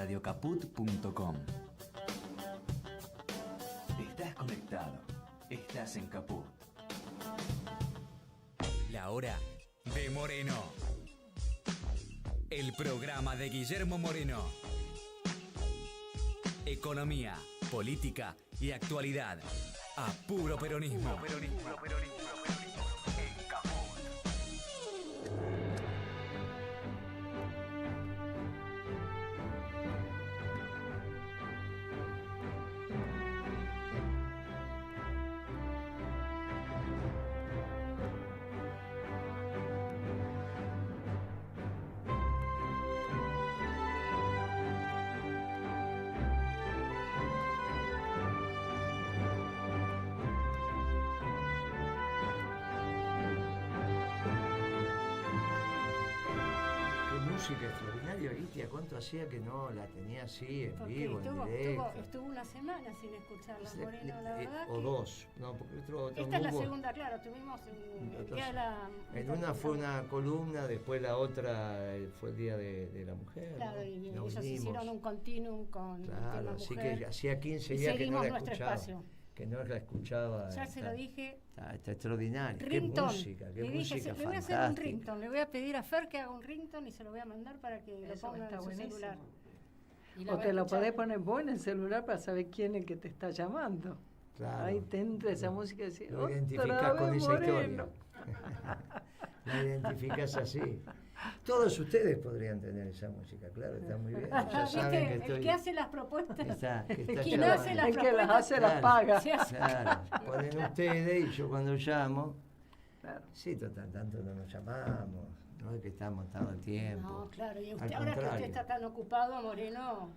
radiocaput.com. Estás conectado. Estás en Caput. La hora de Moreno. El programa de Guillermo Moreno. Economía, política y actualidad. A puro peronismo. En Caput. Música extraordinaria, Itia, ¿cuánto hacía que no la tenía así en vivo, en directo? Estuvo una semana sin escucharla, Moreno, la verdad. O dos, no, porque esta es la segunda, claro, tuvimos el día de la... En una fue una columna, después la otra fue el Día de la Mujer. Claro, ¿no? y ellos hicieron un continuum con el tema así mujer. Que hacía 15 días que no la escuchaba. Espacio. Que no la escuchaba. Ya se lo dije. Está extraordinario. Rington. Qué música le voy a hacer un rington, le voy a pedir a Fer que haga un rington y se lo voy a mandar para que lo ponga en su celular. O te lo podés poner vos en el celular para saber quién es el que te está llamando. Claro. Ahí te entra esa música y decís, lo identificás con esa historia. La identificás así. Todos ustedes podrían tener esa música, claro, está muy bien. Ya saben que estoy... El que hace las propuestas, quien hace las el que las hace claro, las paga. Claro, ponen ustedes y yo cuando llamo, sí, total, tanto no nos llamamos, no es que estamos todo el tiempo. No, claro, y usted, ahora que usted está tan ocupado, Moreno.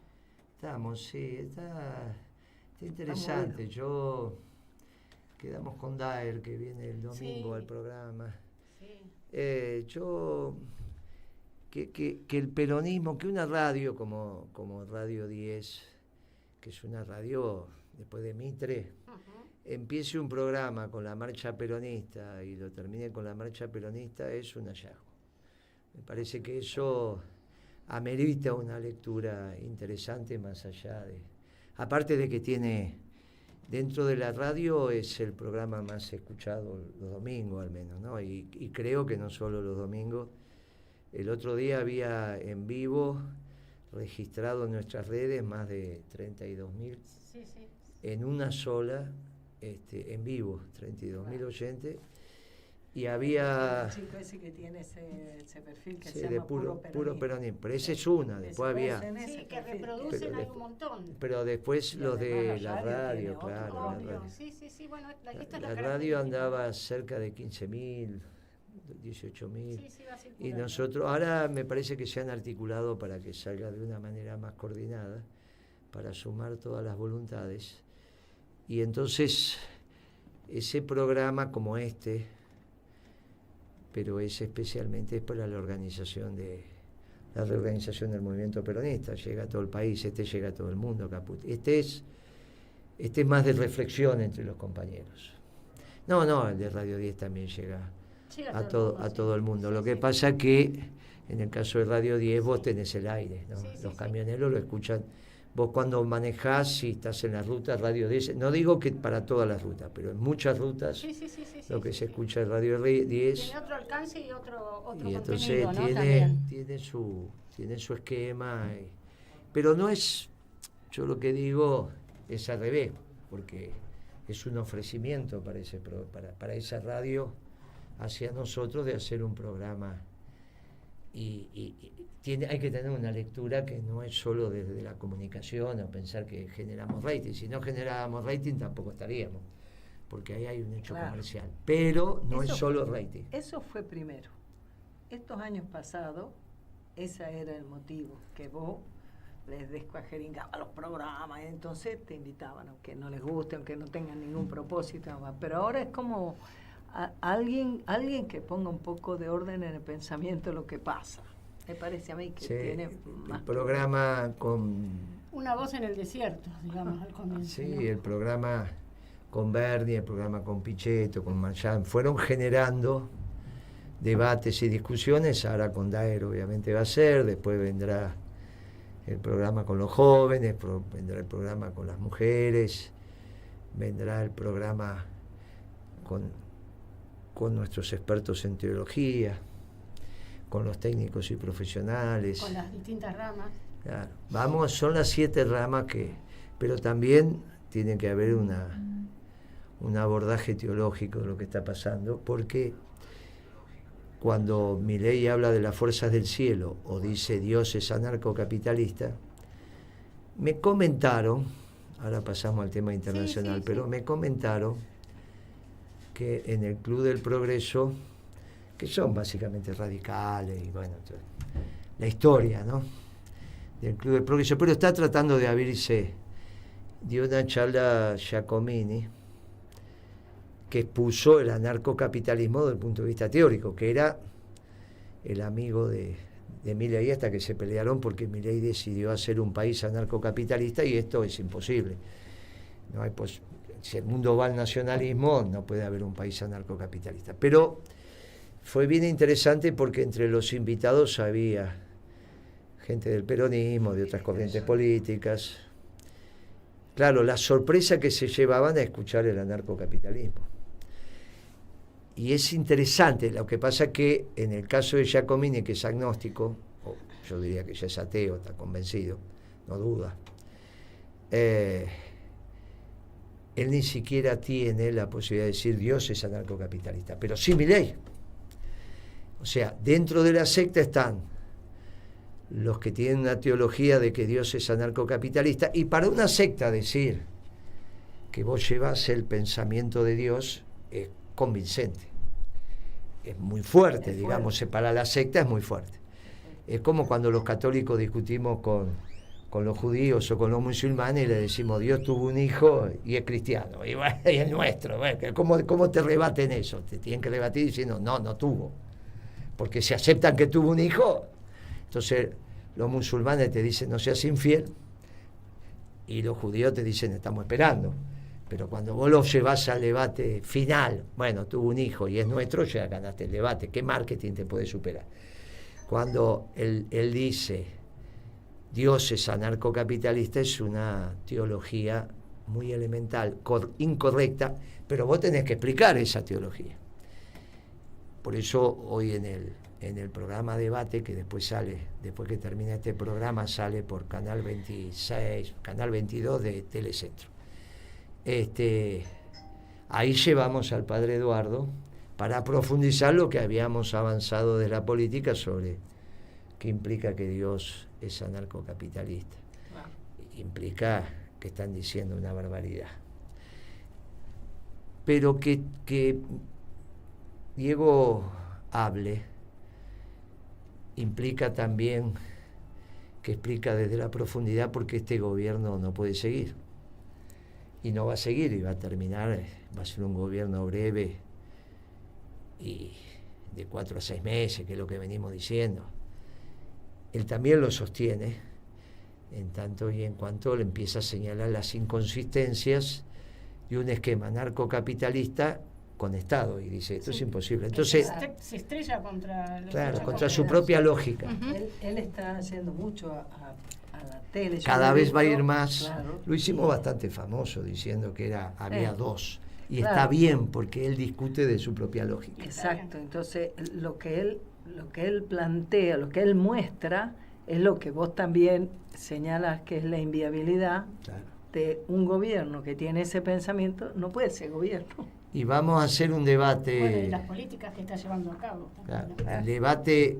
Estamos, sí, está interesante. Bueno. Yo quedamos con Daer, que viene el domingo al programa. Sí. Yo... Que el peronismo, que una radio como Radio 10, que es una radio después de Mitre, empiece un programa con la marcha peronista y lo termine con la marcha peronista, es un hallazgo. Me parece que eso amerita una lectura interesante más allá de... Aparte de que tiene, dentro de la radio es el programa más escuchado los domingos al menos, ¿no? Y creo que no solo los domingos. El otro día había en vivo registrado en nuestras redes más de 32.000 en una sola, en vivo, 32.000 oyentes. Y había... El chico ese que tiene ese perfil que se de llama puro peronismo. Pero esa es una, después había... Sí, que reproducen hay un montón. Pero después los de la radio, claro. Sí, bueno, la radio andaba cerca de 15.000. 18.000 y nosotros ahora me parece que se han articulado para que salga de una manera más coordinada para sumar todas las voluntades y entonces ese programa como pero es especialmente para la reorganización del movimiento peronista, llega a todo el país, llega a todo el mundo, Caput. Este es más de reflexión entre los compañeros. No, el de Radio 10 también llega a todo el mundo. Lo que pasa que en el caso de Radio 10 vos tenés el aire, ¿no? Los camioneros lo escuchan. Vos cuando manejás, si estás en la ruta, Radio 10, no digo que para todas las rutas, pero en muchas rutas lo que se escucha es Radio 10. Tiene otro alcance y otro y entonces tiene su esquema. Pero no es, yo lo que digo es al revés, porque es un ofrecimiento para esa radio hacia nosotros de hacer un programa y hay que tener una lectura que no es solo desde la comunicación o pensar que generamos rating. Si no generábamos rating tampoco estaríamos, porque ahí hay un hecho comercial, pero no es solo rating. Eso fue primero. Estos años pasados ese era el motivo, que vos les descuajeringaba los programas, entonces te invitaban, aunque no les guste, aunque no tengan ningún propósito, pero ahora es como alguien que ponga un poco de orden en el pensamiento de lo que pasa. Me parece a mí que tiene más... El programa con... Una voz en el desierto, digamos, al comienzo. Sí, ¿no? El programa con Berni, el programa con Pichetto, con Marchand, fueron generando debates y discusiones. Ahora con Daer obviamente va a ser, después vendrá el programa con los jóvenes, vendrá el programa con las mujeres, vendrá el programa con nuestros expertos en teología, con los técnicos y profesionales. Con las distintas ramas. Claro. Son las 7 ramas pero también tiene que haber un abordaje teológico de lo que está pasando, porque cuando Milei habla de las fuerzas del cielo o dice Dios es anarcocapitalista, me comentaron, ahora pasamos al tema internacional, pero me comentaron que en el Club del Progreso, que son básicamente radicales, y bueno, la historia, ¿no?, del Club del Progreso, pero está tratando de abrirse. Dio una charla Giacomini que expuso el anarcocapitalismo desde el punto de vista teórico, que era el amigo de Milei, hasta que se pelearon porque Milei decidió hacer un país anarcocapitalista, y esto es imposible. No hay si el mundo va al nacionalismo, no puede haber un país anarcocapitalista. Pero fue bien interesante porque entre los invitados había gente del peronismo, de otras corrientes políticas. Claro, la sorpresa que se llevaban a escuchar el anarcocapitalismo. Y es interesante, lo que pasa que en el caso de Giacomini, que es agnóstico, o yo diría que ya es ateo, está convencido, no duda, él ni siquiera tiene la posibilidad de decir Dios es anarcocapitalista, pero sí Milei. O sea, dentro de la secta están los que tienen una teología de que Dios es anarcocapitalista, y para una secta decir que vos llevas el pensamiento de Dios es convincente, es muy fuerte, digamos, para la secta es muy fuerte. Es como cuando los católicos discutimos con los judíos o con los musulmanes y le decimos Dios tuvo un hijo y es cristiano, y bueno, y es nuestro. Bueno, ¿cómo te rebaten eso? Te tienen que rebatir diciendo no tuvo, porque si aceptan que tuvo un hijo, entonces los musulmanes te dicen no seas infiel, y los judíos te dicen estamos esperando. Pero cuando vos lo llevas al debate final, bueno, tuvo un hijo y es nuestro, ya ganaste el debate. ¿Qué marketing te puede superar? Cuando él dice Dios es anarcocapitalista, es una teología muy elemental, incorrecta, pero vos tenés que explicar esa teología. Por eso hoy en el programa Debate, que después que termina este programa, sale por Canal 26, Canal 22 de Telecentro. Ahí llevamos al padre Eduardo para profundizar lo que habíamos avanzado de la política sobre qué implica que Dios es anarcocapitalista. Implica que están diciendo una barbaridad. Pero que Diego hable implica también que explica desde la profundidad por qué este gobierno no puede seguir. Y no va a seguir, y va a terminar, va a ser un gobierno breve y de 4 a 6 meses, que es lo que venimos diciendo. Él también lo sostiene, en tanto y en cuanto le empieza a señalar las inconsistencias de un esquema narcocapitalista con Estado, y dice, esto es imposible. Entonces se estrella contra su propia lógica. Él está haciendo mucho a la tele. Cada vez va a ir más. Claro. Lo hicimos bastante famoso diciendo que había dos. Y claro. Está bien, porque él discute de su propia lógica. Exacto. Entonces, lo que él plantea, lo que él muestra, es lo que vos también señalas que es la inviabilidad de un gobierno que tiene ese pensamiento. No puede ser gobierno. Y vamos a hacer un debate. Bueno, y las políticas que está llevando a cabo. Claro, el debate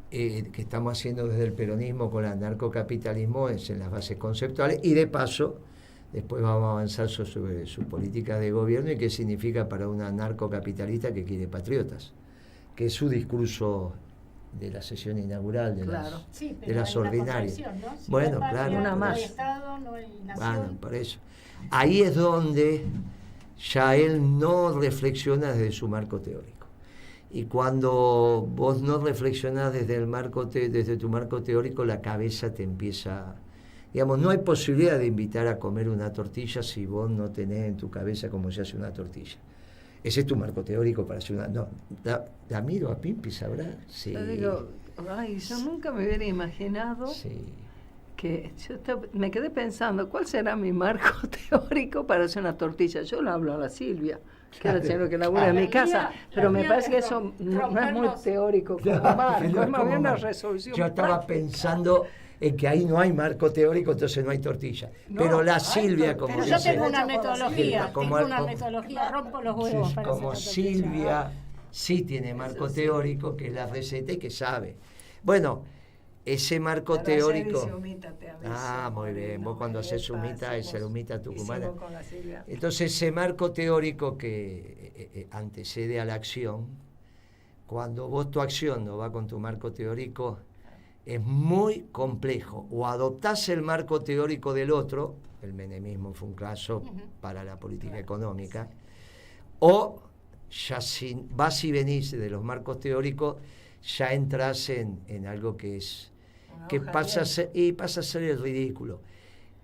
que estamos haciendo desde el peronismo con el anarcocapitalismo es en las bases conceptuales, y de paso después vamos a avanzar sobre su política de gobierno y qué significa para un anarcocapitalista que quiere patriotas, que es su discurso de la sesión inaugural de las ordinarias. ¿No? Si bueno, no hay patria, claro, no por hay eso. Estado, no hay nación. Bueno, por eso. Ahí es donde ya él no reflexiona desde su marco teórico. Y cuando vos no reflexionás desde tu marco teórico, la cabeza te empieza... Digamos, no hay posibilidad de invitar a comer una tortilla si vos no tenés en tu cabeza cómo se hace una tortilla. Ese es tu marco teórico para hacer una... No, la miro a Pimpi, ¿sabrá? Sí. Yo digo, yo nunca me hubiera imaginado que me quedé pensando, ¿cuál será mi marco teórico para hacer una tortilla? Yo le hablo a la Silvia, que es la señora que labura en mi casa, pero me parece que eso no es muy teórico como marco, es más bien una resolución. Yo estaba pensando en que ahí no hay marco teórico, entonces no hay tortilla. No, pero la Silvia, como pero dice... yo tengo una metodología, rompo los huevos para como Silvia sí tiene marco teórico, que es la receta y que sabe. Bueno, ese marco teórico... muy bien, vos cuando haces humita, es la humita tucumana. Entonces ese marco teórico que antecede a la acción, cuando vos tu acción no va con tu marco teórico, es muy complejo. O adoptás el marco teórico del otro, el menemismo fue un caso para la política económica, o ya vas y venís de los marcos teóricos, ya entras en algo que es... que pasa a ser el ridículo.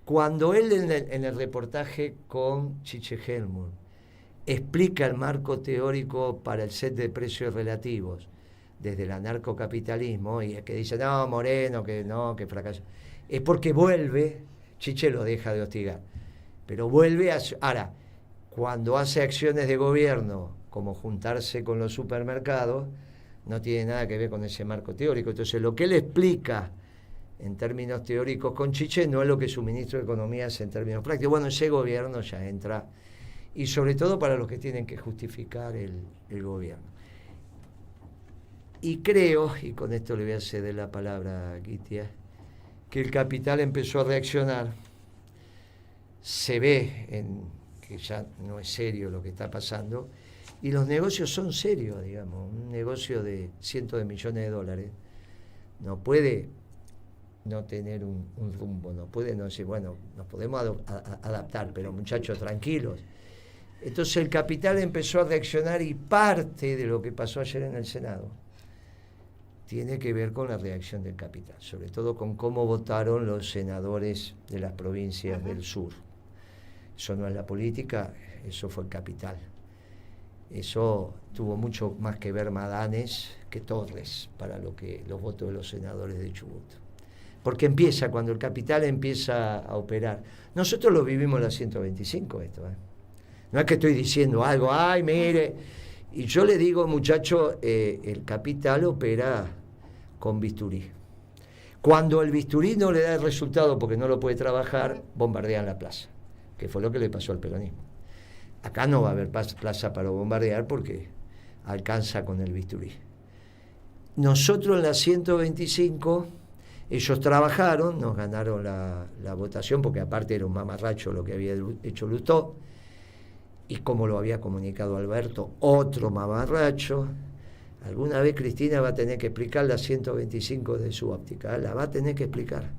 Cuando él en el reportaje con Chiche Helmut explica el marco teórico para el set de precios relativos desde el anarcocapitalismo, y es que dice, no, Moreno, que no, que fracaso, es porque vuelve, Chiche lo deja de hostigar, pero vuelve ahora, cuando hace acciones de gobierno, como juntarse con los supermercados, no tiene nada que ver con ese marco teórico. Entonces, lo que él explica en términos teóricos con Chiche no es lo que su ministro de Economía hace en términos prácticos. Bueno, ese gobierno ya entra, y sobre todo para los que tienen que justificar el gobierno. Y creo, y con esto le voy a ceder la palabra a Guitia, que el capital empezó a reaccionar. Se ve que ya no es serio lo que está pasando, y los negocios son serios, digamos. Un negocio de cientos de millones de dólares no puede no tener un rumbo, no puede no decir, bueno, nos podemos adaptar, pero muchachos, tranquilos. Entonces el capital empezó a reaccionar, y parte de lo que pasó ayer en el Senado tiene que ver con la reacción del capital, sobre todo con cómo votaron los senadores de las provincias del sur. Eso no es la política, eso fue el capital. Eso tuvo mucho más que ver Madanes que Torres para los votos de los senadores de Chubut. Porque cuando el capital empieza a operar. Nosotros lo vivimos en la 125 esto, ¿eh? No es que estoy diciendo algo, ay, mire. Y yo le digo, muchacho, el capital opera con bisturí. Cuando el bisturí no le da el resultado porque no lo puede trabajar, bombardean la plaza, que fue lo que le pasó al peronismo. Acá no va a haber plaza para bombardear porque alcanza con el bisturí. Nosotros en la 125, ellos trabajaron, nos ganaron la votación, porque aparte era un mamarracho lo que había hecho Lustó, y como lo había comunicado Alberto, otro mamarracho. Alguna vez Cristina va a tener que explicar la 125 de su óptica, la va a tener que explicar.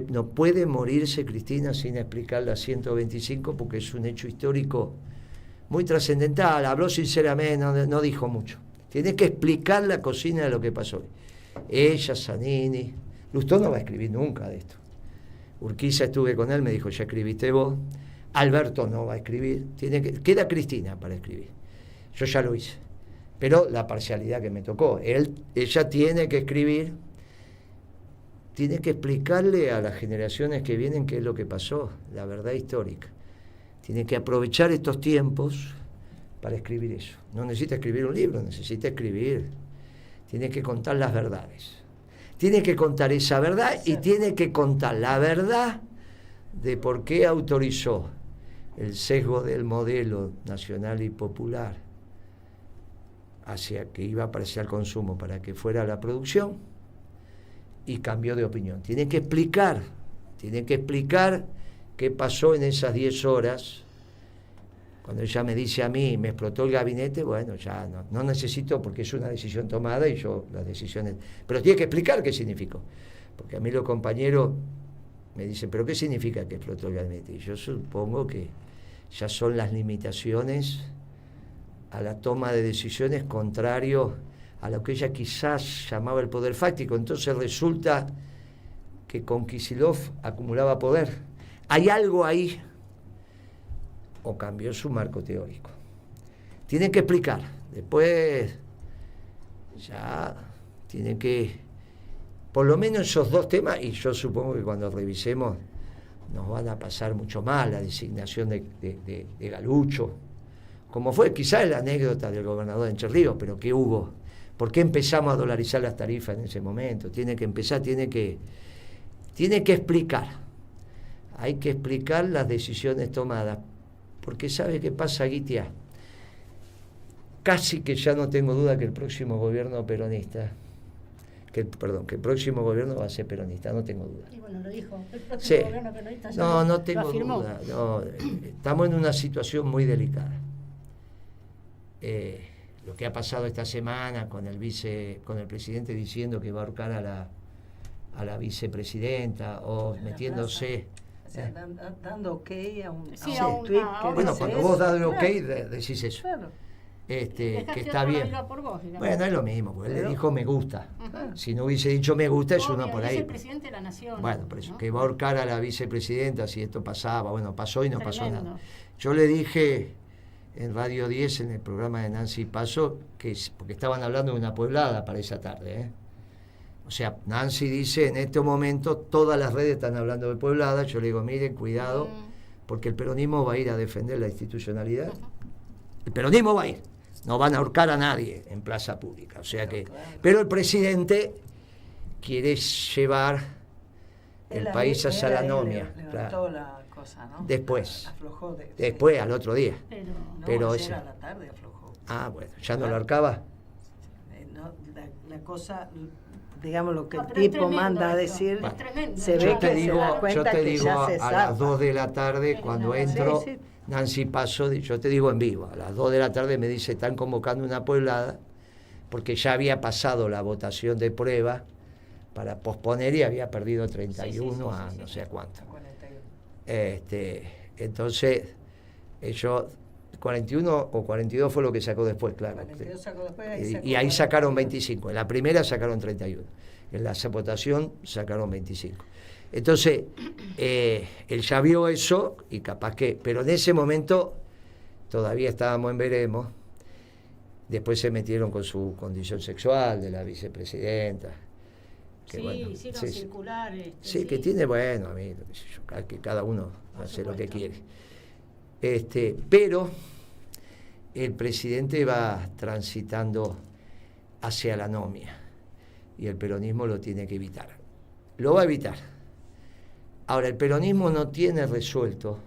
No puede morirse Cristina sin explicar la 125, porque es un hecho histórico muy trascendental. Habló sinceramente, no dijo mucho. Tiene que explicar la cocina de lo que pasó. Ella, Zanini, Lustó no va a escribir nunca de esto. Urquiza, estuve con él, me dijo, ya escribiste vos. Alberto no va a escribir. Queda Cristina para escribir. Yo ya lo hice. Pero la parcialidad que me tocó. Ella tiene que escribir, tiene que explicarle a las generaciones que vienen qué es lo que pasó, la verdad histórica. Tiene que aprovechar estos tiempos para escribir eso. No necesita escribir un libro, necesita escribir. Tiene que contar las verdades. Tiene que contar esa verdad, y tiene que contar la verdad de por qué autorizó el sesgo del modelo nacional y popular hacia que iba a aparecer al consumo para que fuera la producción, y cambió de opinión. Tiene que explicar qué pasó en esas 10 horas. Cuando ella me dice a mí, me explotó el gabinete, bueno, ya no necesito, porque es una decisión tomada y yo las decisiones... Pero tiene que explicar qué significó. Porque a mí los compañeros me dicen, ¿pero qué significa que explotó el gabinete? Y yo supongo que ya son las limitaciones a la toma de decisiones contrario a lo que ella quizás llamaba el poder fáctico. Entonces resulta que con Kicillof acumulaba poder. Hay algo ahí, o cambió su marco teórico. Tienen que explicar. Después ya tienen que por lo menos esos dos temas, y yo supongo que cuando revisemos nos van a pasar mucho más la designación de Galucho, como fue quizás la anécdota del gobernador de Entre Ríos, pero ¿qué hubo? ¿Por qué empezamos a dolarizar las tarifas en ese momento? Tiene que empezar, tiene que explicar. Hay que explicar las decisiones tomadas, porque ¿sabe qué pasa, Guitia? Casi que ya no tengo duda que el próximo gobierno peronista, que el próximo gobierno va a ser peronista, no tengo duda. Y bueno, lo dijo, el próximo gobierno peronista ya no tengo duda. No, estamos en una situación muy delicada. Lo que ha pasado esta semana con el presidente diciendo que va a ahorcar a la vicepresidenta o metiéndose. O sea, dando ok a un tweet que bueno, dice cuando eso. vos das ok, decís eso. Claro. Que está bien. Por vos, bueno, es lo mismo, porque él le dijo me gusta. Si no hubiese dicho me gusta, es uno por ahí. Es el presidente de la nación. Bueno, por eso, ¿no? que va a ahorcar a la vicepresidenta si esto pasaba. Bueno, pasó y no Tremendo. pasó nada. Yo le dije en Radio 10, en el programa de Nancy Paso, porque estaban hablando de una pueblada para esa tarde. O sea, Nancy dice, en este momento todas las redes están hablando de pueblada. Yo le digo, miren, cuidado, porque el peronismo va a ir a defender la institucionalidad. El peronismo va a ir. No van a ahorcar a nadie en plaza pública. O sea que, pero el presidente quiere llevar el país hacia la anomia. Levantó la cosa, ¿no? Después. Aflojó después, al otro día. Pero ayer a la tarde aflojó. Ah, bueno, ¿ya no lo ahorcaba? No, la cosa, digamos, lo que el pero es tipo manda a decir, se ve yo te que digo, se da cuenta yo te que digo ya se a sabe. las 2 de la tarde, cuando entro, Sí. Nancy Paso, yo te digo en vivo, a las 2 de la tarde me dice, están convocando una pueblada, porque ya había pasado la votación de prueba para posponer y había perdido 31 a no sé a cuánto. 41. Entonces, ellos, 41 o 42 fue lo que sacó después, claro. 42 sacó después, Y ahí sacaron 25. En la primera sacaron 31. En la votación sacaron 25. Entonces, él ya vio eso y capaz que... Pero en ese momento todavía estábamos en veremos. Después se metieron con su condición sexual de la vicepresidenta. Que, hicieron circular. Que tiene, bueno, a mí, que cada uno hace lo que quiere. Pero el presidente va transitando hacia la anomia y el peronismo lo tiene que evitar. Lo va a evitar. Ahora, el peronismo no tiene resuelto,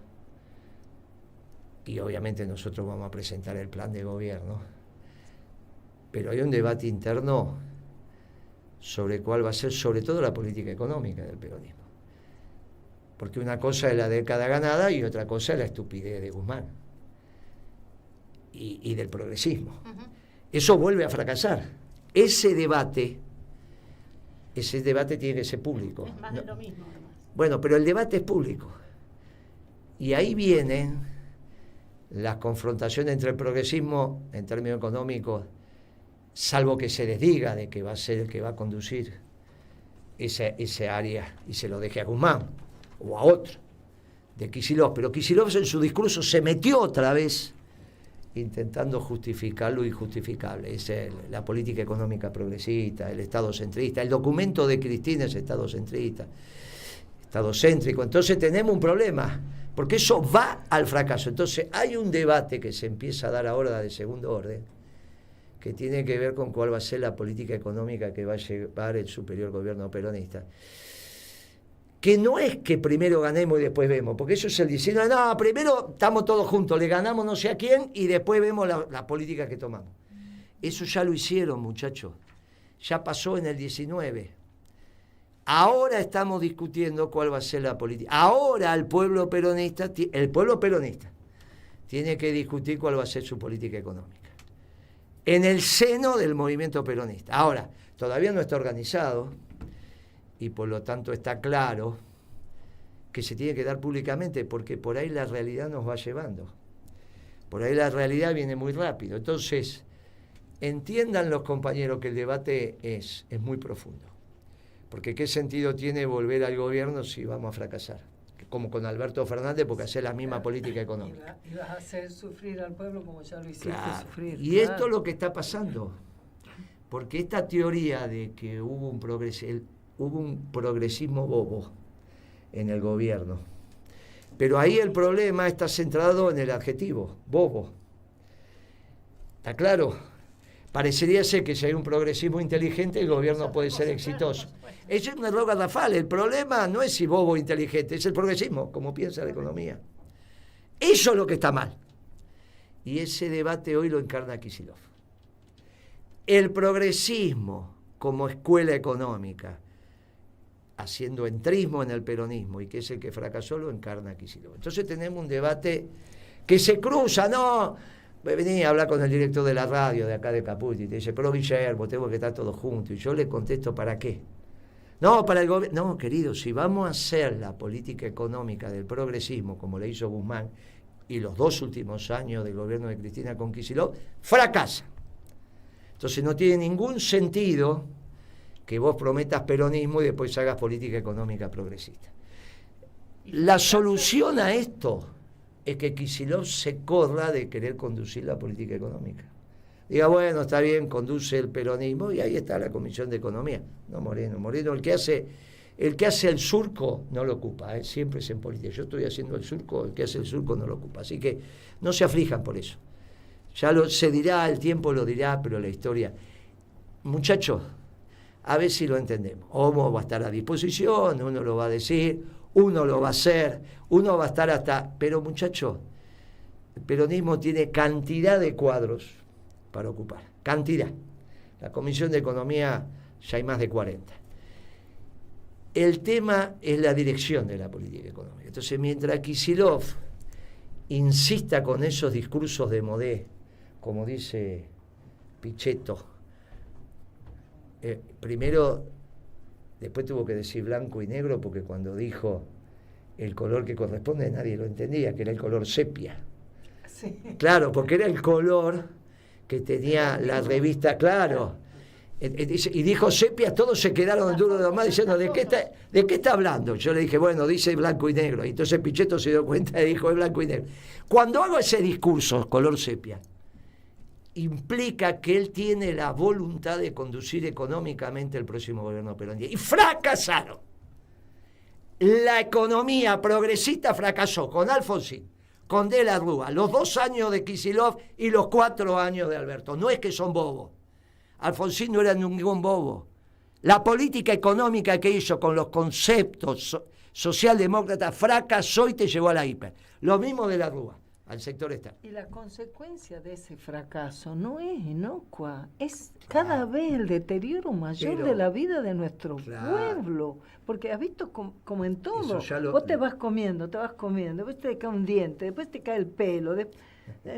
y obviamente nosotros vamos a presentar el plan de gobierno, pero hay un debate interno sobre cuál va a ser, sobre todo la política económica del peronismo. Porque una cosa es la década ganada y otra cosa es la estupidez de Guzmán y del progresismo. Eso vuelve a fracasar. Ese debate tiene que ser público. Es más de lo mismo, además. Bueno, pero el debate es público. Y ahí vienen las confrontaciones entre el progresismo en términos económicos, salvo que se les diga de que va a ser el que va a conducir ese área y se lo deje a Guzmán o a otro, de Kicillof. Pero Kicillof en su discurso se metió otra vez intentando justificar lo injustificable. Es la política económica progresista, el Estado centrista. El documento de Cristina es Estado centrista, Estado céntrico. Entonces tenemos un problema, porque eso va al fracaso. Entonces hay un debate que se empieza a dar ahora de segundo orden, que tiene que ver con cuál va a ser la política económica que va a llevar el superior gobierno peronista. Que no es que primero ganemos y después vemos, porque eso es el 19. No, primero estamos todos juntos, le ganamos no sé a quién y después vemos la política que tomamos. Eso ya lo hicieron, muchachos. Ya pasó en el 19. Ahora estamos discutiendo cuál va a ser la política. Ahora el pueblo peronista tiene que discutir cuál va a ser su política económica. En el seno del movimiento peronista. Ahora, todavía no está organizado y por lo tanto está claro que se tiene que dar públicamente, porque por ahí la realidad nos va llevando. Por ahí la realidad viene muy rápido. Entonces, entiendan los compañeros que el debate es muy profundo. Porque ¿qué sentido tiene volver al gobierno si vamos a fracasar? Como con Alberto Fernández, porque hace la misma política económica. Y vas a hacer sufrir al pueblo como ya lo hiciste sufrir. Y esto es lo que está pasando. Porque esta teoría de que hubo un progreso, hubo un progresismo bobo en el gobierno. Pero ahí el problema está centrado en el adjetivo, bobo. ¿Está claro? Parecería ser que si hay un progresismo inteligente, el gobierno puede ser exitoso. Eso es un error garrafal. El problema no es si bobo o inteligente, es el progresismo, como piensa la economía. Eso es lo que está mal. Y ese debate hoy lo encarna Kicillof. El progresismo como escuela económica, haciendo entrismo en el peronismo, y que es el que fracasó, lo encarna Kicillof. Entonces tenemos un debate que se cruza, ¿no? Vení a hablar con el director de la radio de acá de Caput y te dice, pero Guillermo, tengo que estar todos juntos. Y yo le contesto, ¿para qué? No, para el gobierno. No, querido, si vamos a hacer la política económica del progresismo, como le hizo Guzmán, y los 2 últimos años del gobierno de Cristina con Kicillof, fracasa. Entonces no tiene ningún sentido que vos prometas peronismo y después hagas política económica progresista. La solución a esto es que Kicillof se corra de querer conducir la política económica. Diga, bueno, está bien, conduce el peronismo y ahí está la Comisión de Economía. No, Moreno, el que hace el surco no lo ocupa, siempre es en política. Yo estoy haciendo el surco, el que hace el surco no lo ocupa. Así que no se aflijan por eso. Ya se dirá, el tiempo lo dirá, pero la historia. Muchachos, a ver si lo entendemos. Homo va a estar a disposición, uno lo va a decir, uno lo va a hacer, uno va a estar hasta... Pero muchachos, el peronismo tiene cantidad de cuadros para ocupar, cantidad. La Comisión de Economía ya hay más de 40. El tema es la dirección de la política económica. Entonces, mientras Kicillof insista con esos discursos de modé, como dice Pichetto, primero, después tuvo que decir blanco y negro, porque cuando dijo el color que corresponde nadie lo entendía, que era el color sepia. Sí. Claro, porque era el color que tenía la revista, claro. Y dijo sepia, todos se quedaron duro de más diciendo, ¿de qué está hablando? Yo le dije, bueno, dice blanco y negro. Y entonces Pichetto se dio cuenta y dijo, es blanco y negro. Cuando hago ese discurso, color sepia, implica que él tiene la voluntad de conducir económicamente el próximo gobierno peronista. Y fracasaron. La economía progresista fracasó con Alfonsín, con De la Rúa, los 2 años de Kicillof y los 4 años de Alberto. No es que son bobos. Alfonsín no era ningún bobo. La política económica que hizo con los conceptos socialdemócratas fracasó y te llevó a la hiper. Lo mismo De la Rúa, al sector externo. Y la consecuencia de ese fracaso no es inocua, es cada vez el deterioro mayor de la vida de nuestro pueblo. Porque has visto como en todo, vos te vas comiendo, después te cae un diente, después te cae el pelo,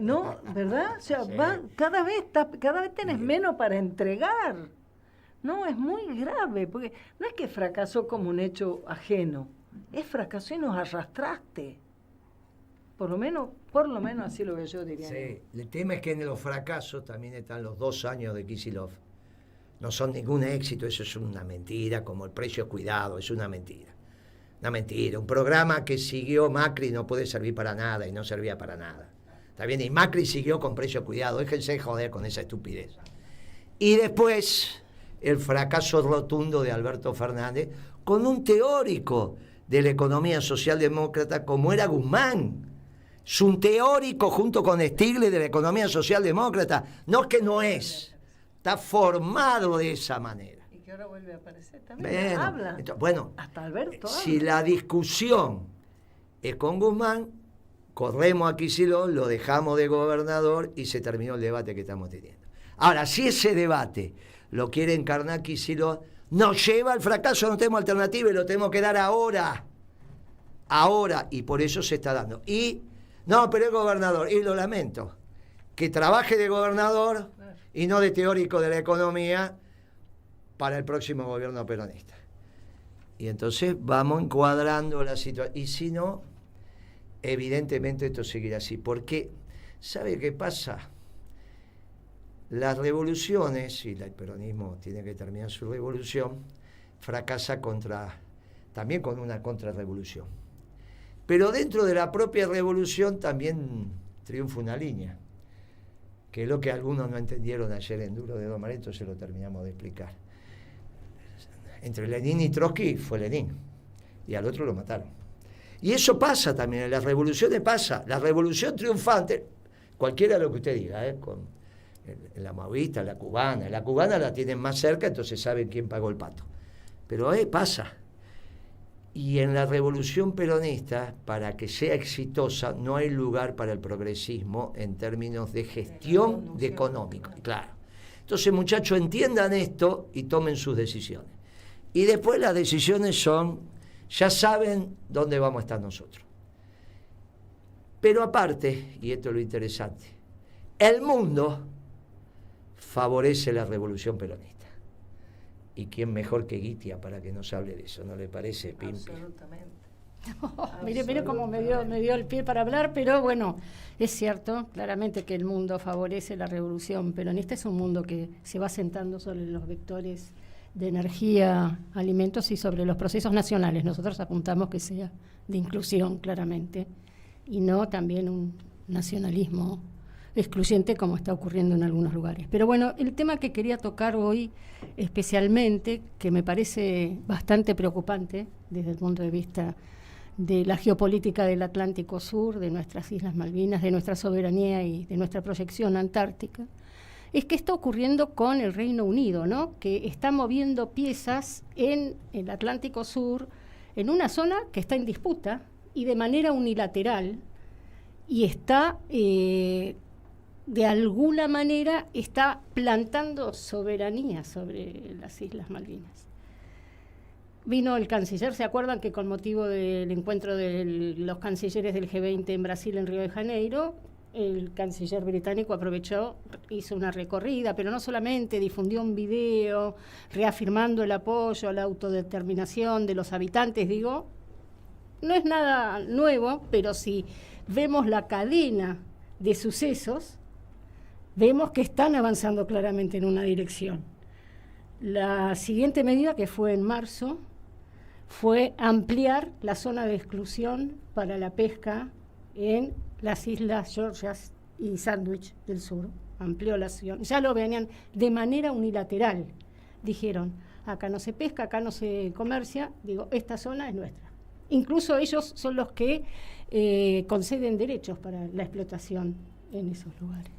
¿no? ¿Verdad? O sea, cada vez tenés menos para entregar. No, es muy grave, porque no es que fracasó como un hecho ajeno, es fracasó y nos arrastraste. Por lo menos así lo que yo diría. Sí, el tema es que en los fracasos también están los 2 años de Kicillof. No son ningún éxito, eso es una mentira, como el precio cuidado, es una mentira. Una mentira, un programa que siguió Macri no puede servir para nada y no servía para nada. ¿Está bien? Y Macri siguió con precio cuidado, déjense de joder con esa estupidez. Y después, el fracaso rotundo de Alberto Fernández con un teórico de la economía socialdemócrata como era Guzmán. Es un teórico junto con Stiglitz de la economía socialdemócrata. No es que no es, está formado de esa manera. Y que ahora vuelve a aparecer también. Habla. Bueno, hasta Alberto si la discusión es con Guzmán, corremos a Kicillof, lo dejamos de gobernador y se terminó el debate que estamos teniendo. Ahora, si ese debate lo quiere encarnar Kicillof, nos lleva al fracaso, no tenemos alternativa y lo tenemos que dar ahora. Ahora, y por eso se está dando. Y no, pero es gobernador, y lo lamento, que trabaje de gobernador y no de teórico de la economía para el próximo gobierno peronista. Y entonces vamos encuadrando la situación. Y si no, evidentemente esto seguirá así. Porque, ¿sabe qué pasa? Las revoluciones, y el peronismo tiene que terminar su revolución, fracasa también con una contrarrevolución. Pero dentro de la propia revolución también triunfa una línea, que es lo que algunos no entendieron ayer en Duro de Domar, entonces lo terminamos de explicar. entre Lenin y Trotsky fue Lenin, y al otro lo mataron. Y eso pasa también, en las revoluciones pasa. La revolución triunfante, cualquiera de lo que usted diga, con la maoísta, la cubana la tienen más cerca, entonces saben quién pagó el pato. Pero pasa. Y en la revolución peronista, para que sea exitosa, no hay lugar para el progresismo en términos de gestión de económico. Claro. Entonces, muchachos, entiendan esto y tomen sus decisiones. Y después las decisiones son, ya saben dónde vamos a estar nosotros. Pero aparte, y esto es lo interesante, el mundo favorece la revolución peronista. ¿Y quién mejor que Guitia para que nos hable de eso? ¿No le parece, Pimpi? Absolutamente. Mire cómo me dio el pie para hablar, pero bueno, es cierto, claramente que el mundo favorece la revolución peronista. Es un mundo que se va sentando sobre los vectores de energía, alimentos y sobre los procesos nacionales. Nosotros apuntamos que sea de inclusión, claramente, y no también un nacionalismo excluyente como está ocurriendo en algunos lugares. Pero bueno, el tema que quería tocar hoy especialmente, que me parece bastante preocupante desde el punto de vista de la geopolítica del Atlántico Sur, de nuestras Islas Malvinas, de nuestra soberanía y de nuestra proyección antártica, es que está ocurriendo con el Reino Unido, ¿no? Que está moviendo piezas en el Atlántico Sur, en una zona que está en disputa y de manera unilateral, y está de alguna manera está plantando soberanía sobre las Islas Malvinas. Vino el canciller, ¿se acuerdan que con motivo del encuentro de los cancilleres del G20 en Brasil, en Río de Janeiro, el canciller británico aprovechó, hizo una recorrida, pero no solamente, difundió un video reafirmando el apoyo a la autodeterminación de los habitantes? Digo, no es nada nuevo, pero si vemos la cadena de sucesos, vemos que están avanzando claramente en una dirección. La siguiente medida, que fue en marzo, fue ampliar la zona de exclusión para la pesca en las Islas Georgias y Sandwich del Sur. Amplió la zona. Ya lo venían de manera unilateral. Dijeron, acá no se pesca, acá no se comercia. Digo, esta zona es nuestra. Incluso ellos son los que conceden derechos para la explotación en esos lugares.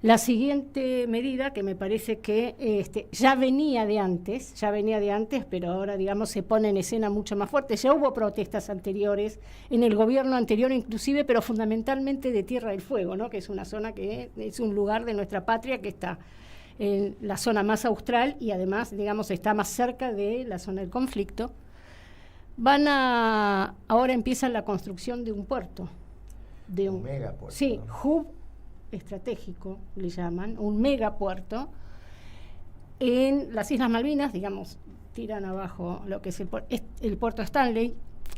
La siguiente medida, que me parece que ya venía de antes, pero ahora, digamos, se pone en escena mucho más fuerte. Ya hubo protestas anteriores, en el gobierno anterior inclusive, pero fundamentalmente de Tierra del Fuego, ¿no? Que es una zona que es un lugar de nuestra patria que está en la zona más austral y además, digamos, está más cerca de la zona del conflicto. Ahora empieza la construcción de un puerto. De un megapuerto. Sí, ¿no? Hub estratégico, le llaman, un megapuerto en las Islas Malvinas, digamos, tiran abajo lo que es el puerto Stanley.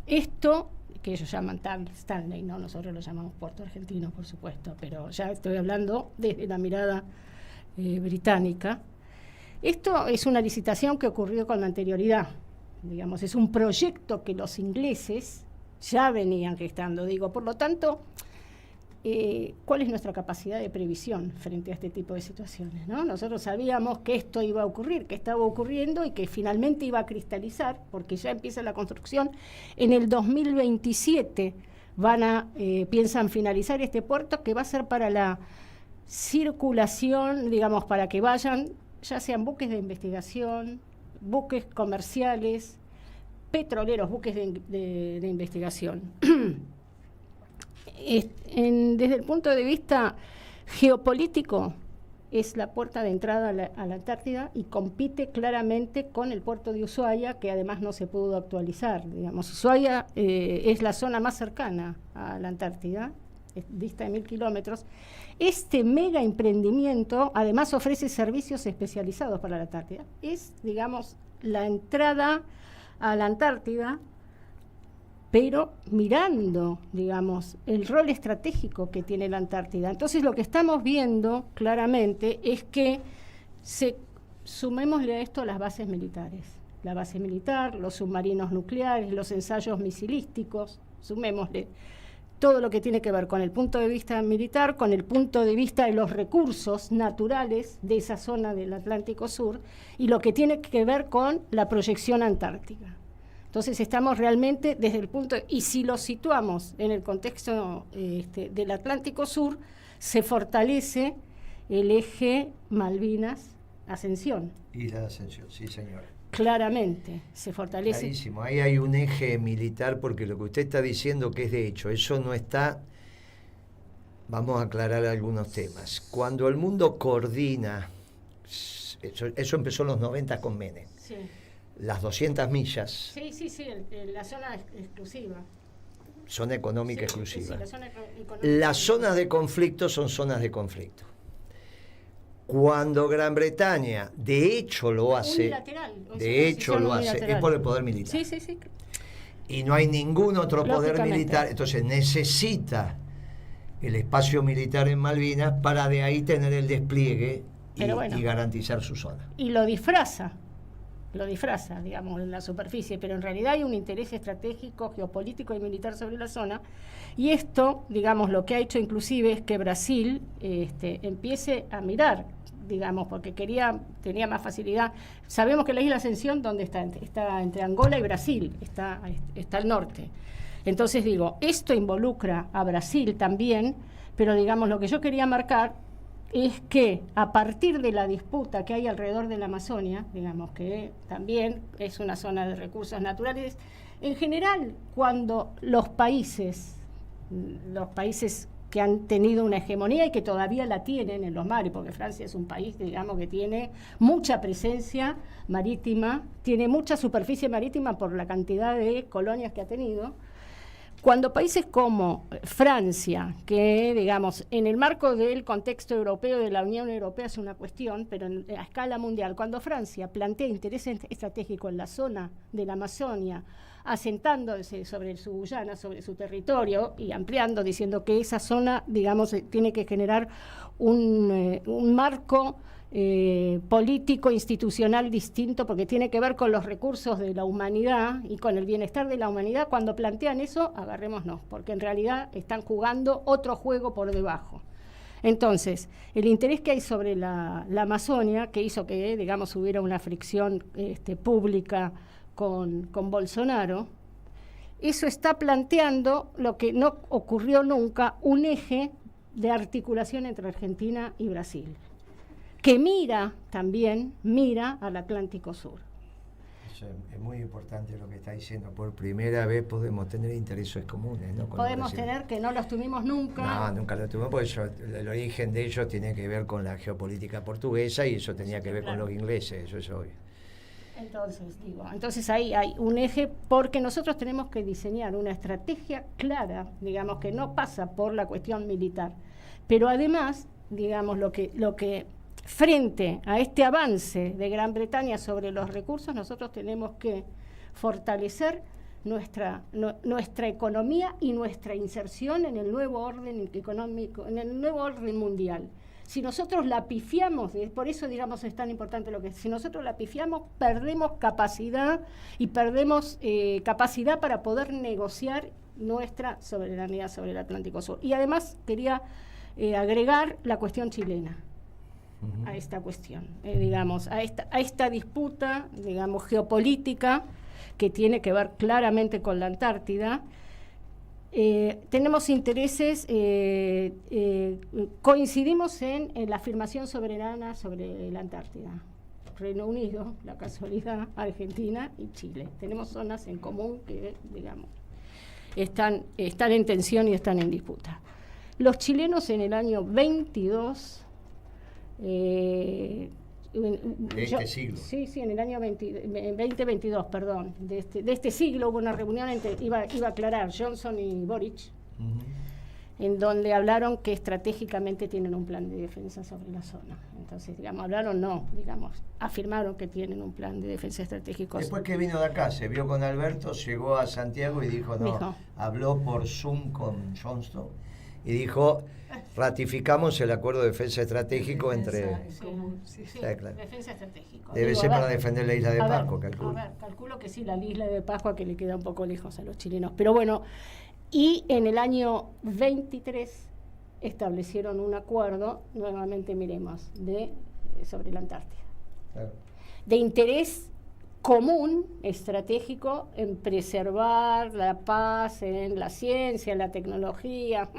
Esto, que ellos llaman Stanley, ¿no? Nosotros lo llamamos puerto argentino, por supuesto, pero ya estoy hablando desde la mirada británica. Esto es una licitación que ocurrió con anterioridad, digamos, es un proyecto que los ingleses ya venían gestando, digo, por lo tanto, ¿cuál es nuestra capacidad de previsión frente a este tipo de situaciones, ¿no? Nosotros sabíamos que esto iba a ocurrir, que estaba ocurriendo y que finalmente iba a cristalizar, porque ya empieza la construcción. En el 2027 piensan finalizar este puerto, que va a ser para la circulación, digamos, para que vayan, ya sean buques de investigación, buques comerciales, petroleros, buques de investigación. Desde el punto de vista geopolítico, es la puerta de entrada a la Antártida y compite claramente con el puerto de Ushuaia, que además no se pudo actualizar. Digamos, Ushuaia es la zona más cercana a la Antártida, dista de 1.000 kilómetros. Este mega emprendimiento además ofrece servicios especializados para la Antártida. Es, digamos, la entrada a la Antártida, pero mirando, digamos, el rol estratégico que tiene la Antártida. Entonces, lo que estamos viendo claramente es que sumémosle a esto las bases militares. La base militar, los submarinos nucleares, los ensayos misilísticos, sumémosle todo lo que tiene que ver con el punto de vista militar, con el punto de vista de los recursos naturales de esa zona del Atlántico Sur y lo que tiene que ver con la proyección antártica. Entonces estamos realmente desde el punto, y si lo situamos en el contexto del Atlántico Sur, se fortalece el eje Malvinas-Ascensión. Isla de Ascensión, sí señora. Claramente, se fortalece. Clarísimo, ahí hay un eje militar, porque lo que usted está diciendo que es de hecho, eso no está. Vamos a aclarar algunos temas. Cuando el mundo coordina, eso empezó en los 90 con Menem. Sí. Las 200 millas. Sí, la zona exclusiva. Zona económica exclusiva. Sí, la zona económica. Las zonas de conflicto son zonas de conflicto. Cuando Gran Bretaña, de hecho lo hace, es por el poder militar. Sí. Y no hay ningún otro poder militar, entonces necesita el espacio militar en Malvinas para de ahí tener el despliegue y garantizar su zona. Y lo disfraza, digamos, en la superficie, pero en realidad hay un interés estratégico, geopolítico y militar sobre la zona, y esto, digamos, lo que ha hecho inclusive es que Brasil empiece a mirar, digamos, porque tenía más facilidad. Sabemos que la isla Ascensión, ¿dónde está? Está entre Angola y Brasil, está al norte. Entonces digo, esto involucra a Brasil también, pero digamos, lo que yo quería marcar es que a partir de la disputa que hay alrededor de la Amazonia, digamos que también es una zona de recursos naturales, en general, cuando los países que han tenido una hegemonía y que todavía la tienen en los mares, porque Francia es un país, digamos, que tiene mucha presencia marítima, tiene mucha superficie marítima por la cantidad de colonias que ha tenido. Cuando países como Francia, que, digamos, en el marco del contexto europeo de la Unión Europea es una cuestión, pero a escala mundial, cuando Francia plantea interés estratégico en la zona de la Amazonia, asentándose sobre su Guyana, sobre su territorio y ampliando, diciendo que esa zona, digamos, tiene que generar un marco político, institucional distinto, porque tiene que ver con los recursos de la humanidad y con el bienestar de la humanidad. Cuando plantean eso, agarrémonos, porque en realidad están jugando otro juego por debajo. Entonces, el interés que hay sobre la Amazonia, que hizo que, digamos, hubiera una fricción pública con Bolsonaro, eso está planteando lo que no ocurrió nunca, un eje de articulación entre Argentina y Brasil, que también mira al Atlántico Sur. Eso es muy importante lo que está diciendo. Por primera vez podemos tener intereses comunes, ¿no? Podemos tener, que no los tuvimos nunca. No, nunca los tuvimos, porque el origen de ellos tiene que ver con la geopolítica portuguesa y eso tenía que ver con los ingleses, eso es obvio. Entonces ahí hay un eje, porque nosotros tenemos que diseñar una estrategia clara, digamos, que no pasa por la cuestión militar, pero además, digamos, lo que frente a este avance de Gran Bretaña sobre los recursos, nosotros tenemos que fortalecer nuestra economía y nuestra inserción en el nuevo orden económico, en el nuevo orden mundial. Si nosotros la pifiamos, por eso, digamos, es tan importante si nosotros la pifiamos, perdemos capacidad y perdemos capacidad para poder negociar nuestra soberanía sobre el Atlántico Sur. Y además quería agregar la cuestión chilena a esta cuestión, digamos, a esta disputa, digamos, geopolítica que tiene que ver claramente con la Antártida. Tenemos intereses, coincidimos en la afirmación soberana sobre la Antártida. Reino Unido, la casualidad, Argentina y Chile. Tenemos zonas en común que, digamos, están en tensión y están en disputa. Los chilenos en el año 22... de este siglo. Sí, en el año 2022, perdón. De este siglo hubo una reunión iba a aclarar Johnson y Boric, en donde hablaron que estratégicamente tienen un plan de defensa sobre la zona. Entonces, digamos, afirmaron que tienen un plan de defensa estratégico. Después que vino de acá, se vio con Alberto, llegó a Santiago y dijo, habló por Zoom con Johnston y dijo, ratificamos el acuerdo de defensa estratégico entre... Claro. Defensa estratégico. Debe ser para defender la isla de Pascua, calculo. Calculo que sí, la isla de Pascua, que le queda un poco lejos a los chilenos. Pero bueno, Y en el año 23 establecieron un acuerdo, nuevamente miremos, sobre la Antártida. Claro. De interés común, estratégico, en preservar la paz, en la ciencia, en la tecnología.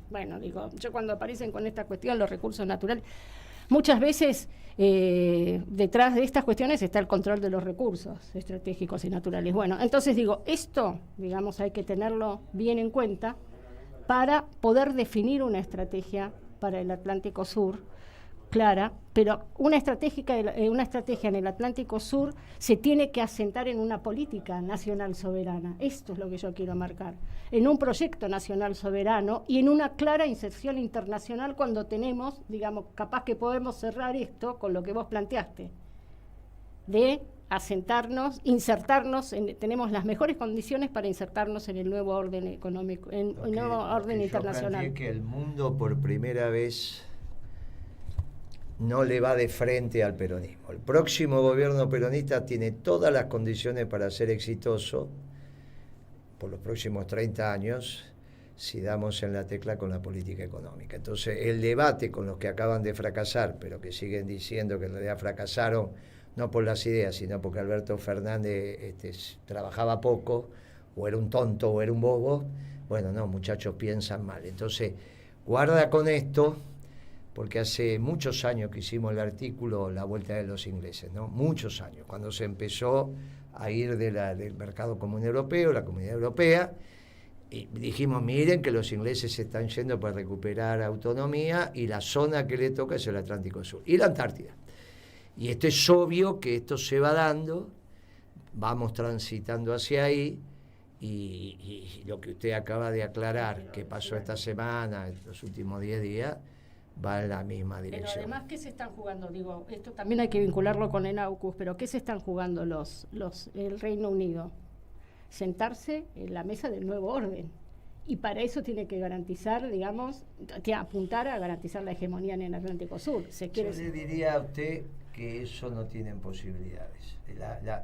Bueno, digo, yo cuando aparecen con esta cuestión, los recursos naturales, muchas veces detrás de estas cuestiones está el control de los recursos estratégicos y naturales. Bueno, entonces digo, esto, digamos, hay que tenerlo bien en cuenta para poder definir una estrategia para el Atlántico Sur clara, pero una estrategia en el Atlántico Sur se tiene que asentar en una política nacional soberana. Esto es lo que yo quiero marcar, en un proyecto nacional soberano y en una clara inserción internacional cuando tenemos, digamos, capaz que podemos cerrar esto con lo que vos planteaste, de asentarnos, insertarnos, tenemos las mejores condiciones para insertarnos en el nuevo orden económico, en el nuevo orden internacional. Yo planteé que el mundo por primera vez no le va de frente al peronismo. El próximo gobierno peronista tiene todas las condiciones para ser exitoso por los próximos 30 años si damos en la tecla con la política económica. Entonces, el debate con los que acaban de fracasar, pero que siguen diciendo que en realidad fracasaron no por las ideas, sino porque Alberto Fernández trabajaba poco, o era un tonto, o era un bobo, bueno, no, muchachos, piensan mal. Entonces, guarda con esto, porque hace muchos años que hicimos el artículo La Vuelta de los Ingleses, ¿no? Muchos años, cuando se empezó a ir del mercado común europeo, la Comunidad Europea, y dijimos, miren que los ingleses se están yendo para recuperar autonomía y la zona que le toca es el Atlántico Sur y la Antártida. Y esto es obvio que esto se va dando, vamos transitando hacia ahí, y lo que usted acaba de aclarar, que pasó esta semana, los últimos 10 días, va en la misma dirección. Pero además, ¿qué se están jugando? Digo, esto también hay que vincularlo con el AUKUS, pero ¿qué se están jugando el Reino Unido? Sentarse en la mesa del nuevo orden. Y para eso tiene que garantizar, digamos, apuntar a garantizar la hegemonía en el Atlántico Sur. Yo le diría a usted que eso no tienen posibilidades.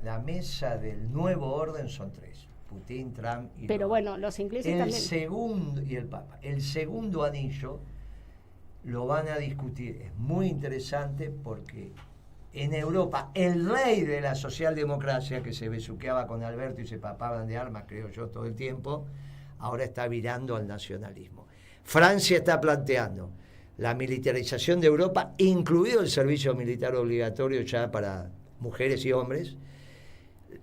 La mesa del nuevo orden son 3. Putin, Trump y pero bueno, los ingleses también. Segundo, y el Papa. El segundo anillo lo van a discutir. Es muy interesante porque en Europa el rey de la socialdemocracia, que se besuqueaba con Alberto y se papaban de armas, creo yo, todo el tiempo, ahora está virando al nacionalismo. Francia está planteando la militarización de Europa, incluido el servicio militar obligatorio ya para mujeres y hombres,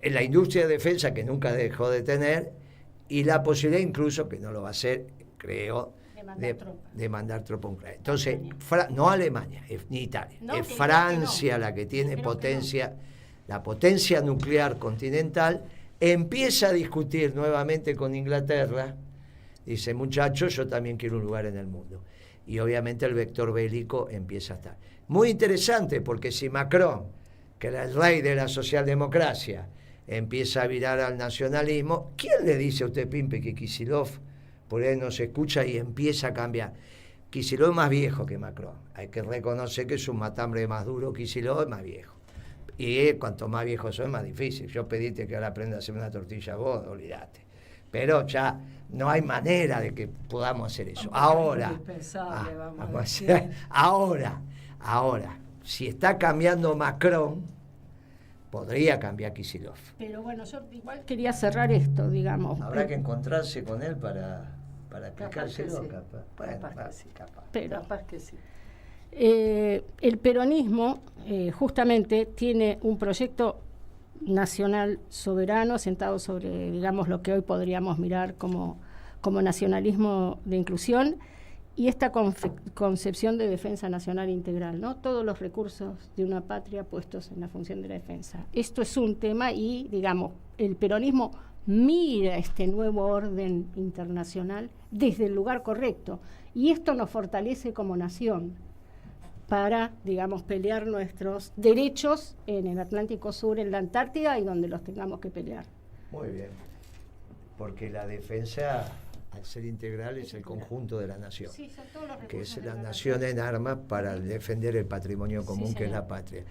en la industria de defensa que nunca dejó de tener, y la posibilidad incluso, que no lo va a hacer, creo, de mandar tropas a Ucrania. Entonces, no Alemania, ni Italia, no, es Francia la que tiene potencia, la potencia nuclear continental, empieza a discutir nuevamente con Inglaterra, dice, muchachos, yo también quiero un lugar en el mundo. Y obviamente el vector bélico empieza a estar. Muy interesante, porque si Macron, que era el rey de la socialdemocracia, empieza a virar al nacionalismo, ¿quién le dice a usted, Pimpe, que Kicillof por ahí no se escucha y empieza a cambiar? Kicillof es más viejo que Macron. Hay que reconocer que es un matambre más duro, Kicillof es más viejo. Y cuanto más viejo soy, más difícil. Yo pediste que ahora aprenda a hacer una tortilla vos, olvídate. Pero ya no hay manera de que podamos hacer eso. Ahora, ahora, si está cambiando Macron, podría cambiar Kicillof. Pero bueno, yo igual quería cerrar esto, digamos. Habrá que encontrarse con él para explicárselo, sí. Capaz que sí. El peronismo justamente tiene un proyecto nacional soberano sentado sobre, digamos, lo que hoy podríamos mirar como nacionalismo de inclusión y esta concepción de defensa nacional integral, ¿no? Todos los recursos de una patria puestos en la función de la defensa. Esto es un tema y, digamos, el peronismo mira este nuevo orden internacional desde el lugar correcto y esto nos fortalece como nación para, digamos, pelear nuestros derechos en el Atlántico Sur, en la Antártida y donde los tengamos que pelear. Muy bien, porque la defensa, al ser integral, es el conjunto de la nación, sí, son todos los que es de la la nación en armas para defender el patrimonio común, sí, que es la patria.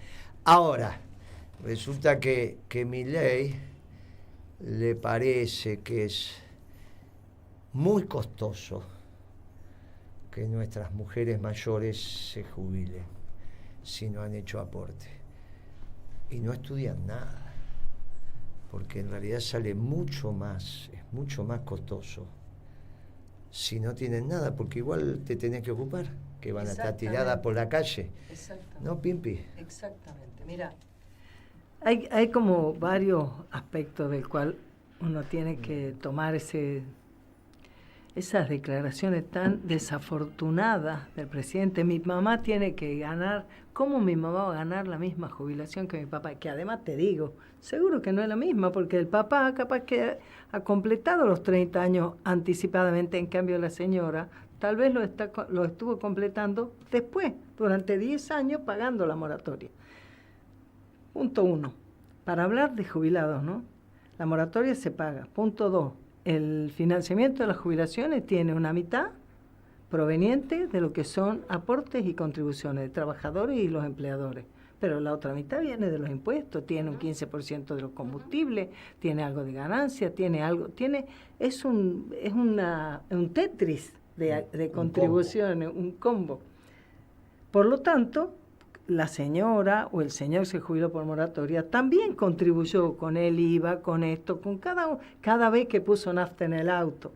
Ahora, resulta que Milei le parece que es muy costoso que nuestras mujeres mayores se jubilen si no han hecho aporte. Y no estudian nada, porque en realidad sale mucho más, es mucho más costoso si no tienen nada, porque igual te tenés que ocupar, que van a estar tiradas por la calle. ¿No, Pimpi? Exactamente. Mira, hay como varios aspectos del cual uno tiene que tomar esas declaraciones tan desafortunadas del presidente. Mi mamá tiene que ganar, ¿cómo mi mamá va a ganar la misma jubilación que mi papá? Que además te digo, seguro que no es la misma, porque el papá capaz que ha completado los 30 años anticipadamente, en cambio la señora tal vez lo estuvo completando después, durante 10 años pagando la moratoria. Punto 1, para hablar de jubilados, ¿no? La moratoria se paga. Punto 2, el financiamiento de las jubilaciones tiene una mitad proveniente de lo que son aportes y contribuciones de trabajadores y los empleadores, pero la otra mitad viene de los impuestos, tiene un 15% de los combustibles, tiene algo de ganancia, es un Tetris de contribuciones, un combo. Por lo tanto, la señora o el señor que se jubiló por moratoria también contribuyó con el IVA, con esto, con cada vez que puso nafta en el auto.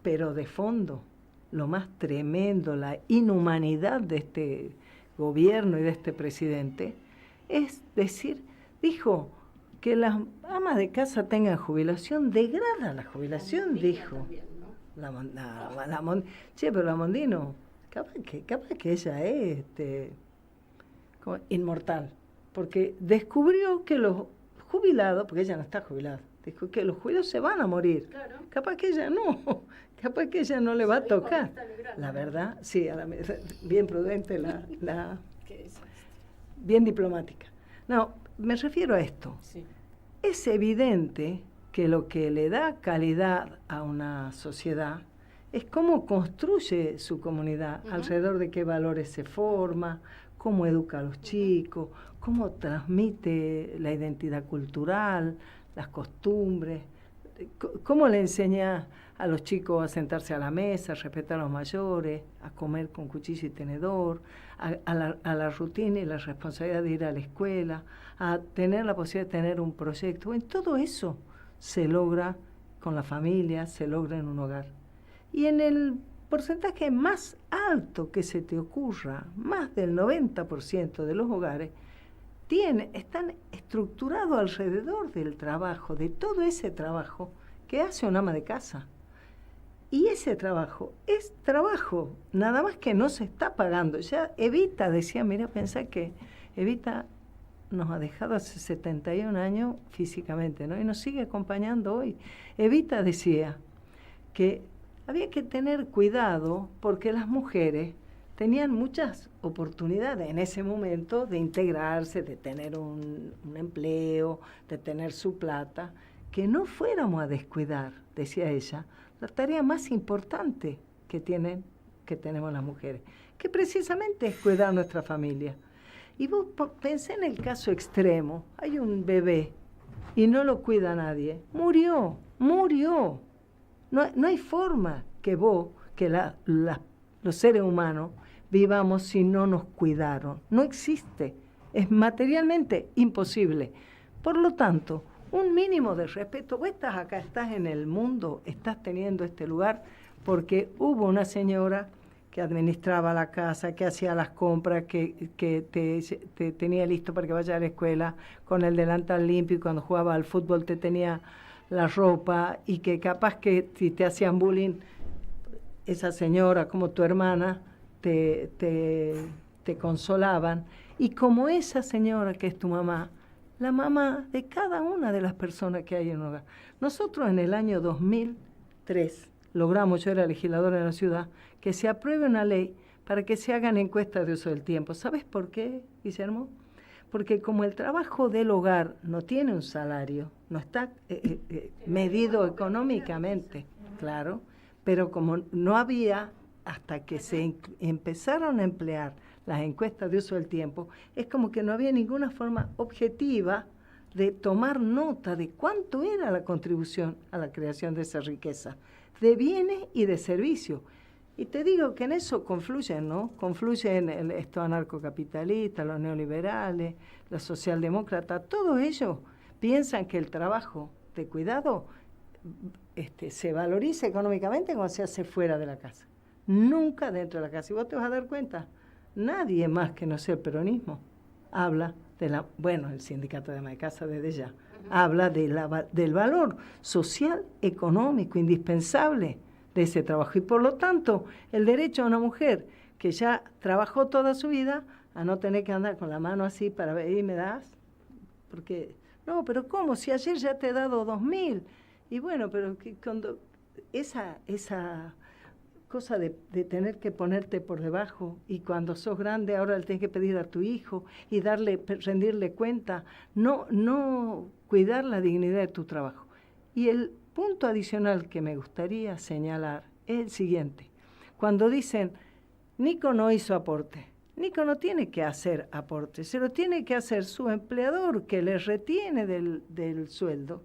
Pero de fondo, lo más tremendo, la inhumanidad de este gobierno y de este presidente, es decir, dijo que las amas de casa tengan jubilación, degrada la jubilación, dijo. Pero la Mondino, capaz que ella es inmortal, porque descubrió que los jubilados, porque ella no está jubilada, dijo que los jubilados se van a morir. Claro. Capaz que ella no le va a tocar. La verdad, sí, bien prudente, bien diplomática. No, me refiero a esto. Sí. Es evidente que lo que le da calidad a una sociedad es cómo construye su comunidad, alrededor de qué valores se forma, cómo educa a los chicos, cómo transmite la identidad cultural, las costumbres, cómo le enseña a los chicos a sentarse a la mesa, a respetar a los mayores, a comer con cuchillo y tenedor, a la rutina y la responsabilidad de ir a la escuela, a tener la posibilidad de tener un proyecto. Bueno, todo eso se logra con la familia, se logra en un hogar. Y en el porcentaje más alto que se te ocurra, más del 90% de los hogares, están estructurados alrededor del trabajo, de todo ese trabajo que hace una ama de casa. Y ese trabajo es trabajo, nada más que no se está pagando. Ya Evita decía, mira, pensá que Evita nos ha dejado hace 71 años físicamente, ¿no? Y nos sigue acompañando hoy. Evita decía que había que tener cuidado porque las mujeres tenían muchas oportunidades en ese momento de integrarse, de tener un empleo, de tener su plata, que no fuéramos a descuidar, decía ella, la tarea más importante que tenemos las mujeres, que precisamente es cuidar a nuestra familia. Y vos pensé en el caso extremo, hay un bebé y no lo cuida nadie, murió. No hay forma que los seres humanos vivamos si no nos cuidaron. No existe. Es materialmente imposible. Por lo tanto, un mínimo de respeto. Vos estás acá, estás en el mundo, estás teniendo este lugar porque hubo una señora que administraba la casa, que hacía las compras, que te tenía listo para que vayas a la escuela con el delantal limpio y cuando jugaba al fútbol te tenía la ropa y que capaz que si te hacían bullying, esa señora como tu hermana te consolaban. Y como esa señora que es tu mamá, la mamá de cada una de las personas que hay en un hogar. Nosotros en el año 2003 logramos, yo era legisladora de la ciudad, que se apruebe una ley para que se hagan encuestas de uso del tiempo. ¿Sabes por qué, Guillermo? Porque como el trabajo del hogar no tiene un salario, no está medido económicamente, claro, pero como no había, hasta que se empezaron a emplear las encuestas de uso del tiempo, es como que no había ninguna forma objetiva de tomar nota de cuánto era la contribución a la creación de esa riqueza, de bienes y de servicios. Y te digo que en eso confluyen, ¿no? Confluyen estos anarcocapitalistas, los neoliberales, los socialdemócratas, todos ellos piensan que el trabajo de cuidado se valoriza económicamente cuando se hace fuera de la casa, nunca dentro de la casa. Y vos te vas a dar cuenta, nadie más que no sea el peronismo habla el sindicato de ama de casa desde ya, habla del valor social, económico, indispensable de ese trabajo. Y por lo tanto, el derecho a una mujer que ya trabajó toda su vida a no tener que andar con la mano así para ver, ¿y me das? Porque, no, pero ¿cómo? Si ayer ya te he dado 2.000. Y bueno, pero cuando esa cosa de tener que ponerte por debajo y cuando sos grande ahora le tienes que pedir a tu hijo y rendirle cuenta, no cuidar la dignidad de tu trabajo. Y el punto adicional que me gustaría señalar es el siguiente. Cuando dicen, Nico no hizo aporte, Nico no tiene que hacer aporte, se lo tiene que hacer su empleador que le retiene del sueldo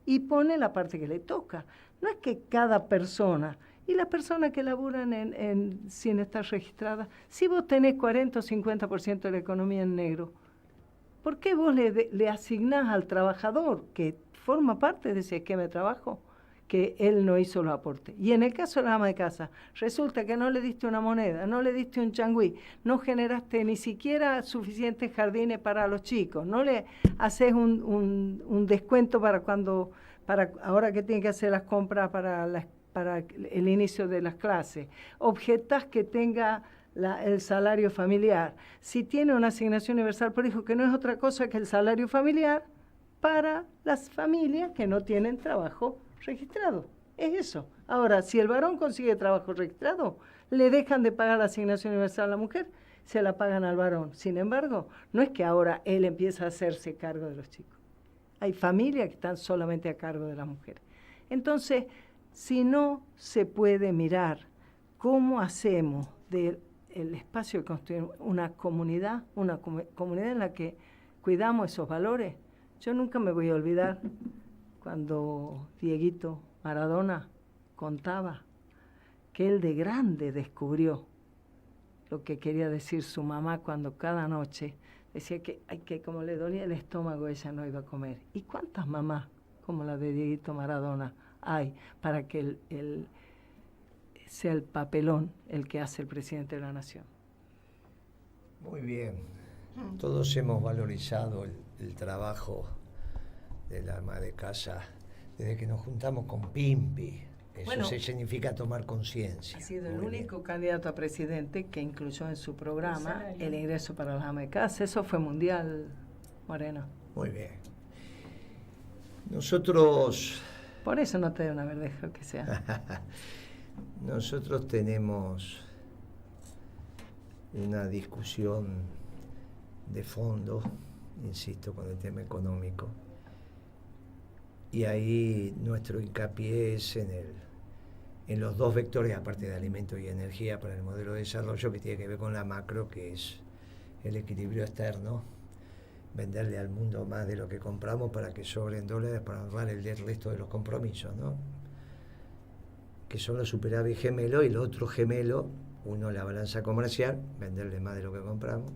y pone la parte que le toca. No es que cada persona, y las personas que laburan sin estar registradas, si vos tenés 40 o 50% de la economía en negro, ¿por qué vos le asignás al trabajador que forma parte de ese esquema de trabajo que él no hizo los aportes? Y en el caso de la ama de casa, resulta que no le diste una moneda, no le diste un changüí, no generaste ni siquiera suficientes jardines para los chicos, no le haces un descuento para ahora que tiene que hacer las compras para el inicio de las clases, objetás que tenga el salario familiar, si tiene una asignación universal por hijo, que no es otra cosa que el salario familiar para las familias que no tienen trabajo registrado. Es eso. Ahora, si el varón consigue trabajo registrado, le dejan de pagar la asignación universal a la mujer, se la pagan al varón. Sin embargo, no es que ahora él empieza a hacerse cargo de los chicos. Hay familias que están solamente a cargo de las mujeres. Entonces, si no se puede mirar cómo hacemos del espacio de construir una comunidad en la que cuidamos esos valores. Yo nunca me voy a olvidar cuando Dieguito Maradona contaba que él de grande descubrió lo que quería decir su mamá cuando cada noche decía que como le dolía el estómago ella no iba a comer. ¿Y cuántas mamás como la de Dieguito Maradona hay para que sea el papelón el que hace el presidente de la nación? Muy bien. Todos hemos valorizado el trabajo del ama de casa desde que nos juntamos con Pimpi. Eso significa tomar conciencia. Ha sido el único candidato a presidente que incluyó en su programa el ingreso para las amas de casa. Eso fue mundial, Moreno. Muy bien. Nosotros... Por eso no te doy una verdeja que sea. Nosotros tenemos una discusión de fondo, insisto, con el tema económico. Y ahí nuestro hincapié es en los dos vectores, aparte de alimento y energía, para el modelo de desarrollo, que tiene que ver con la macro, que es el equilibrio externo, venderle al mundo más de lo que compramos para que sobren dólares para ahorrar el resto de los compromisos, ¿no? Que son los superávit gemelos, y el otro gemelo, uno la balanza comercial, venderle más de lo que compramos,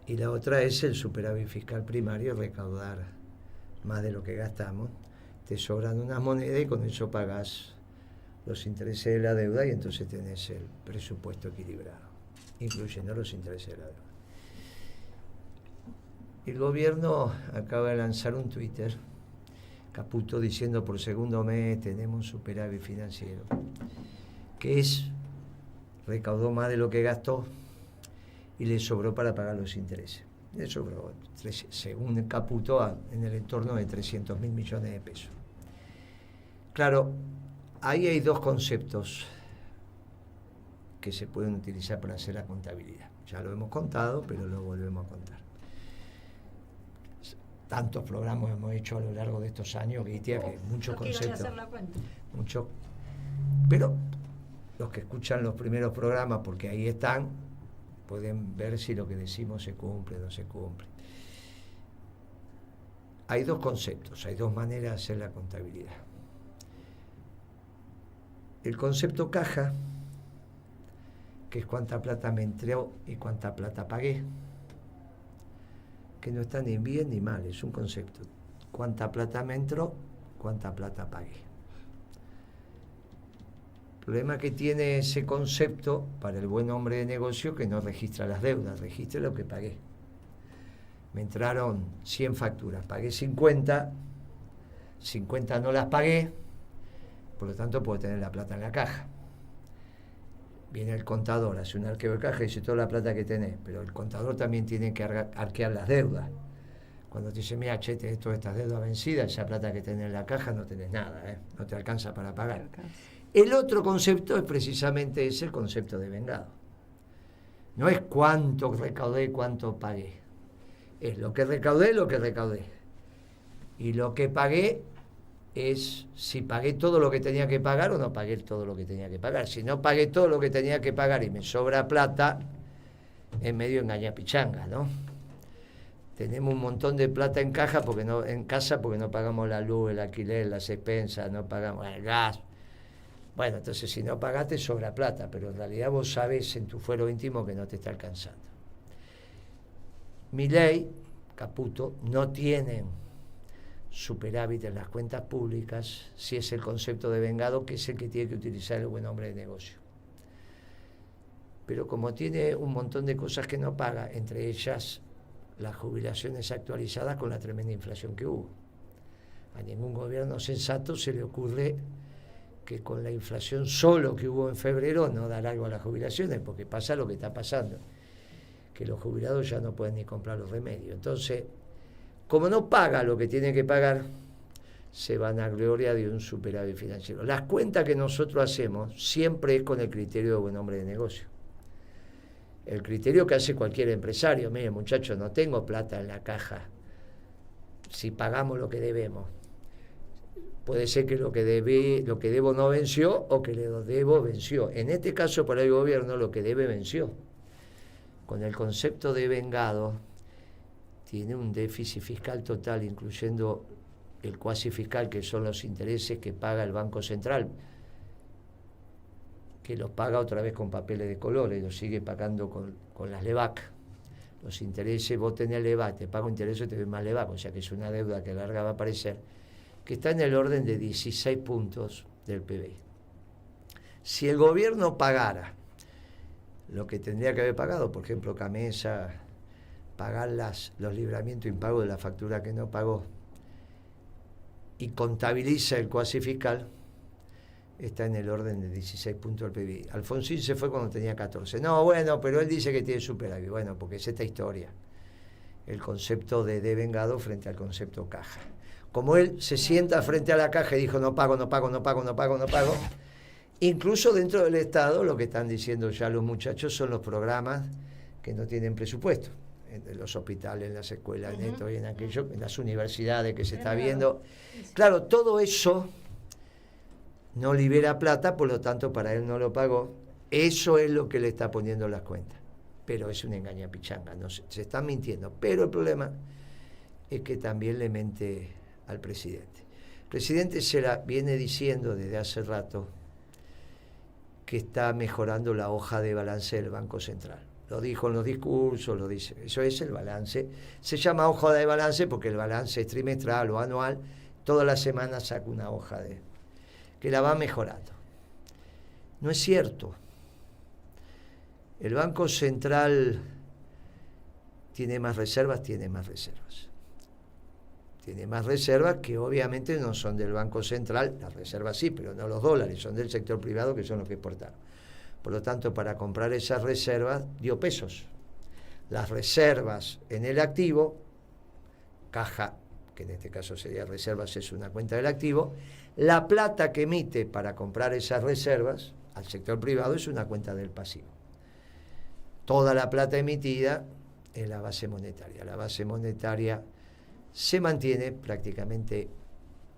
y la otra es el superávit fiscal primario, recaudar más de lo que gastamos. Te sobran unas monedas y con eso pagás los intereses de la deuda y entonces tenés el presupuesto equilibrado, incluyendo los intereses de la deuda. El gobierno acaba de lanzar un Twitter, Caputo, diciendo por segundo mes tenemos un superávit financiero, que recaudó más de lo que gastó y le sobró para pagar los intereses. Le sobró, según Caputo, en el entorno de 300.000 millones de pesos. Claro, ahí hay dos conceptos que se pueden utilizar para hacer la contabilidad. Ya lo hemos contado, pero lo volvemos a contar. Tantos programas hemos hecho a lo largo de estos años, Gitia, que muchos conceptos. Hacer la cuenta. Pero los que escuchan los primeros programas, porque ahí están, pueden ver si lo que decimos se cumple o no se cumple. hay dos conceptos, hay dos maneras de hacer la contabilidad. El concepto caja, que es cuánta plata me entró y cuánta plata pagué, que no está ni bien ni mal, es un concepto. Cuánta plata me entró, cuánta plata pagué. El problema que tiene ese concepto para el buen hombre de negocio que no registra las deudas, registra lo que pagué. Me entraron 100 facturas, pagué 50 no las pagué, por lo tanto puedo tener la plata en la caja. Viene el contador, hace un arqueo de caja y dice toda la plata que tenés, pero el contador también tiene que arquear las deudas. Cuando te dice, mira, che, tenés todas estas deudas vencidas, esa plata que tenés en la caja no tenés nada, no te alcanza para pagar. El otro concepto es precisamente ese, el concepto de vengado. No es cuánto recaudé, cuánto pagué. Es lo que recaudé, lo que recaudé. Y lo que pagué es si pagué todo lo que tenía que pagar o no pagué todo lo que tenía que pagar. Si no pagué todo lo que tenía que pagar y me sobra plata, es medio engañapichanga, ¿no? Tenemos un montón de plata en casa porque no pagamos la luz, el alquiler, las expensas, no pagamos el gas. Bueno, entonces si no pagaste sobra plata, pero en realidad vos sabés en tu fuero íntimo que no te está alcanzando. Milei, Caputo, no tienen superávit en las cuentas públicas si es el concepto de vengado, que es el que tiene que utilizar el buen hombre de negocio. Pero como tiene un montón de cosas que no paga, entre ellas las jubilaciones actualizadas con la tremenda inflación que hubo. A ningún gobierno sensato se le ocurre que con la inflación solo que hubo en febrero no dar algo a las jubilaciones, porque pasa lo que está pasando, que los jubilados ya no pueden ni comprar los remedios. Entonces, como no paga lo que tiene que pagar, se van a gloria de un superávit financiero. Las cuentas que nosotros hacemos siempre es con el criterio de buen hombre de negocio. El criterio que hace cualquier empresario. Mire, muchachos, no tengo plata en la caja. Si pagamos lo que debemos. Puede ser que lo que debo no venció o que lo debo venció. En este caso, para el gobierno, lo que debe venció. Con el concepto de vengado, tiene un déficit fiscal total, incluyendo el cuasi fiscal, que son los intereses que paga el Banco Central, que los paga otra vez con papeles de colores, los sigue pagando con las LEVAC. Los intereses, vos tenés LEVAC, te pago intereses y te doy más LEVAC, o sea que es una deuda que a la larga va a aparecer, que está en el orden de 16 puntos del PBI. Si el gobierno pagara lo que tendría que haber pagado, por ejemplo, Camesa, pagar los libramientos impagos de la factura que no pagó, y contabiliza el cuasi fiscal, está en el orden de 16 puntos del PBI. Alfonsín se fue cuando tenía 14. No, bueno, pero él dice que tiene superávit. Bueno, porque es esta historia. El concepto de devengado frente al concepto caja. Como él se sienta frente a la caja y dijo no pago, incluso dentro del Estado lo que están diciendo ya los muchachos son los programas que no tienen presupuesto. En los hospitales, en las escuelas, en esto y en aquello, en las universidades que se está viendo. Claro, todo eso no libera plata, por lo tanto para él no lo pagó. Eso es lo que le está poniendo las cuentas. Pero es una engañapichanga, no se están mintiendo. Pero el problema es que también le mente al presidente. El presidente se la viene diciendo desde hace rato que está mejorando la hoja de balance del Banco Central. Lo dijo en los discursos, lo dice. Eso es el balance. Se llama hoja de balance porque el balance es trimestral o anual. Todas las semanas saca una hoja que la va mejorando. No es cierto. El Banco Central tiene más reservas. Tiene más reservas que obviamente no son del Banco Central. Las reservas sí, pero no los dólares. Son del sector privado, que son los que exportaron. Por lo tanto, para comprar esas reservas, dio pesos. Las reservas en el activo, caja, que en este caso sería reservas, es una cuenta del activo, la plata que emite para comprar esas reservas al sector privado es una cuenta del pasivo. Toda la plata emitida es la base monetaria. La base monetaria se mantiene prácticamente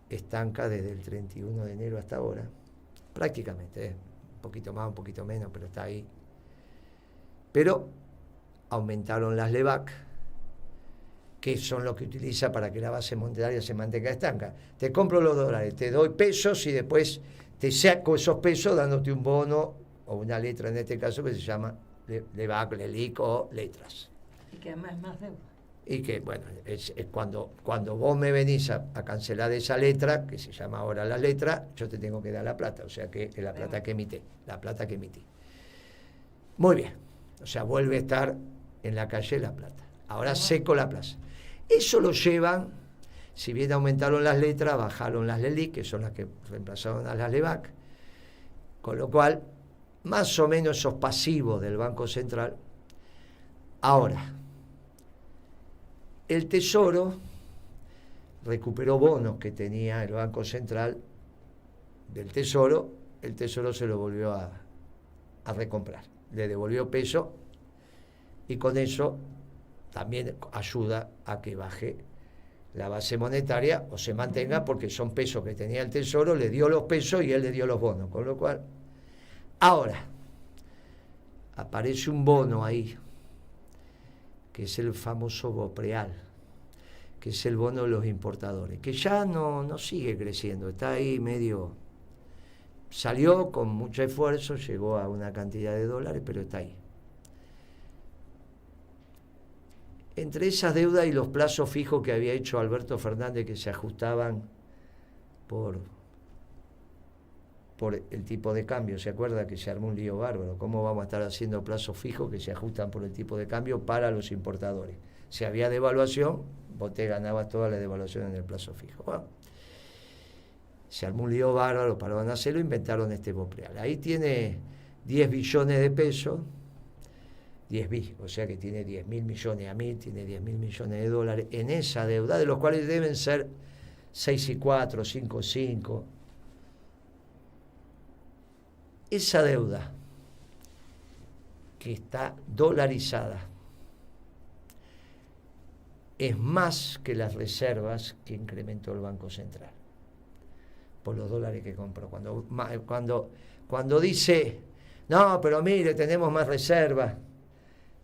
estanca desde el 31 de enero hasta ahora. Prácticamente, un poquito más, un poquito menos, pero está ahí. Pero aumentaron las LEVAC que son los que utiliza para que la base monetaria se mantenga estanca. Te compro los dólares, te doy pesos y después te saco esos pesos dándote un bono o una letra en este caso que se llama LEBAC, LELIC o letras. Y que además es más deuda. Y que, bueno, es cuando vos me venís a cancelar esa letra, que se llama ahora la letra, yo te tengo que dar la plata, o sea que es la plata que emití. Muy bien, o sea, vuelve a estar en la calle la plata. Ahora seco la plaza. Eso lo llevan, si bien aumentaron las letras, bajaron las LELIC, que son las que reemplazaron a las LEBAC, con lo cual, más o menos esos pasivos del Banco Central. Ahora, el Tesoro recuperó bonos que tenía el Banco Central del Tesoro, el Tesoro se lo volvió a recomprar, le devolvió peso y con eso también ayuda a que baje la base monetaria o se mantenga, porque son pesos que tenía el Tesoro, le dio los pesos y él le dio los bonos, con lo cual ahora aparece un bono ahí que es el famoso BOPREAL, que es el bono de los importadores, que ya no sigue creciendo, está ahí medio, salió con mucho esfuerzo, llegó a una cantidad de dólares, pero está ahí. Entre esas deudas y los plazos fijos que había hecho Alberto Fernández, que se ajustaban por el tipo de cambio, ¿se acuerda que se armó un lío bárbaro? ¿Cómo vamos a estar haciendo plazos fijos que se ajustan por el tipo de cambio para los importadores? Si había devaluación, vos te ganabas toda la devaluación en el plazo fijo. Bueno, se armó un lío bárbaro, pararon a hacerlo, inventaron este BOPREAL. Ahí tiene 10 billones de pesos, 10 bi, o sea que tiene 10.000 millones a 1.000, tiene 10.000 millones de dólares en esa deuda, de los cuales deben ser 6,4, 5,5. Esa deuda que está dolarizada es más que las reservas que incrementó el Banco Central por los dólares que compró. Cuando dice, no, pero mire, tenemos más reservas,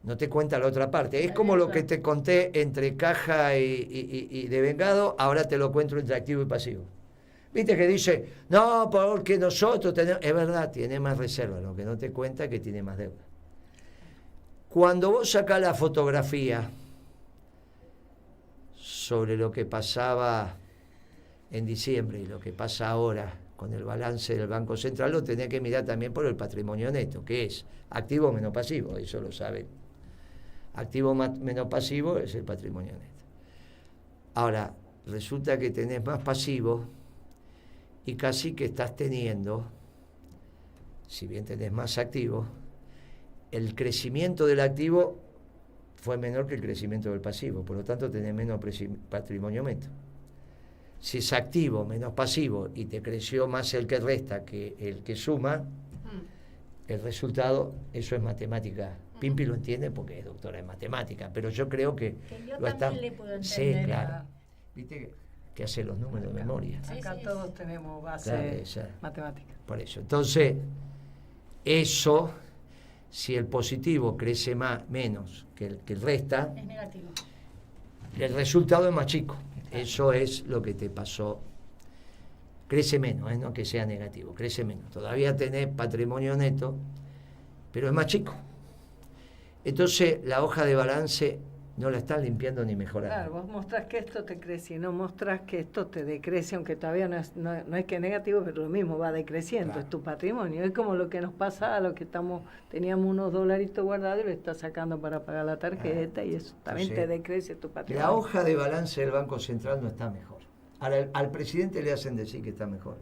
no te cuenta la otra parte. Es como lo que te conté entre caja y devengado, ahora te lo cuento entre activo y pasivo. Viste que dice, no, porque nosotros tenemos... Es verdad, tiene más reservas, lo que no te cuenta es que tiene más deuda. Cuando vos sacás la fotografía sobre lo que pasaba en diciembre y lo que pasa ahora con el balance del Banco Central, lo tenés que mirar también por el patrimonio neto, que es activo menos pasivo, eso lo saben. Activo menos pasivo es el patrimonio neto. Ahora, resulta que tenés más pasivo y casi que estás teniendo, si bien tenés más activo, el crecimiento del activo fue menor que el crecimiento del pasivo, por lo tanto tenés menos patrimonio neto. Si es activo menos pasivo y te creció más el que resta que el que suma, el resultado, eso es matemática. Pimpi lo entiende porque es doctora en matemática, pero yo creo que yo lo está. le puedo entender. Sí, claro. ¿Viste que hace los números de memoria? Acá todos tenemos base matemática. Por eso. Entonces, eso, si el positivo crece menos que el resta, Es negativo. el resultado es más chico. Eso es lo que te pasó. Crece menos, no que sea negativo, crece menos. Todavía tenés patrimonio neto, pero es más chico. Entonces, la hoja de balance no la estás limpiando ni mejorando. Claro, vos mostrás que esto te crece y no mostrás que esto te decrece, aunque todavía no es que es negativo, pero lo mismo va decreciendo, claro. Es tu patrimonio. Es como lo que nos pasa a los que teníamos unos dolaritos guardados y lo estás sacando para pagar la tarjeta, y eso también te decrece tu patrimonio. La hoja de balance del Banco Central no está mejor. Ahora, al presidente le hacen decir que está mejor.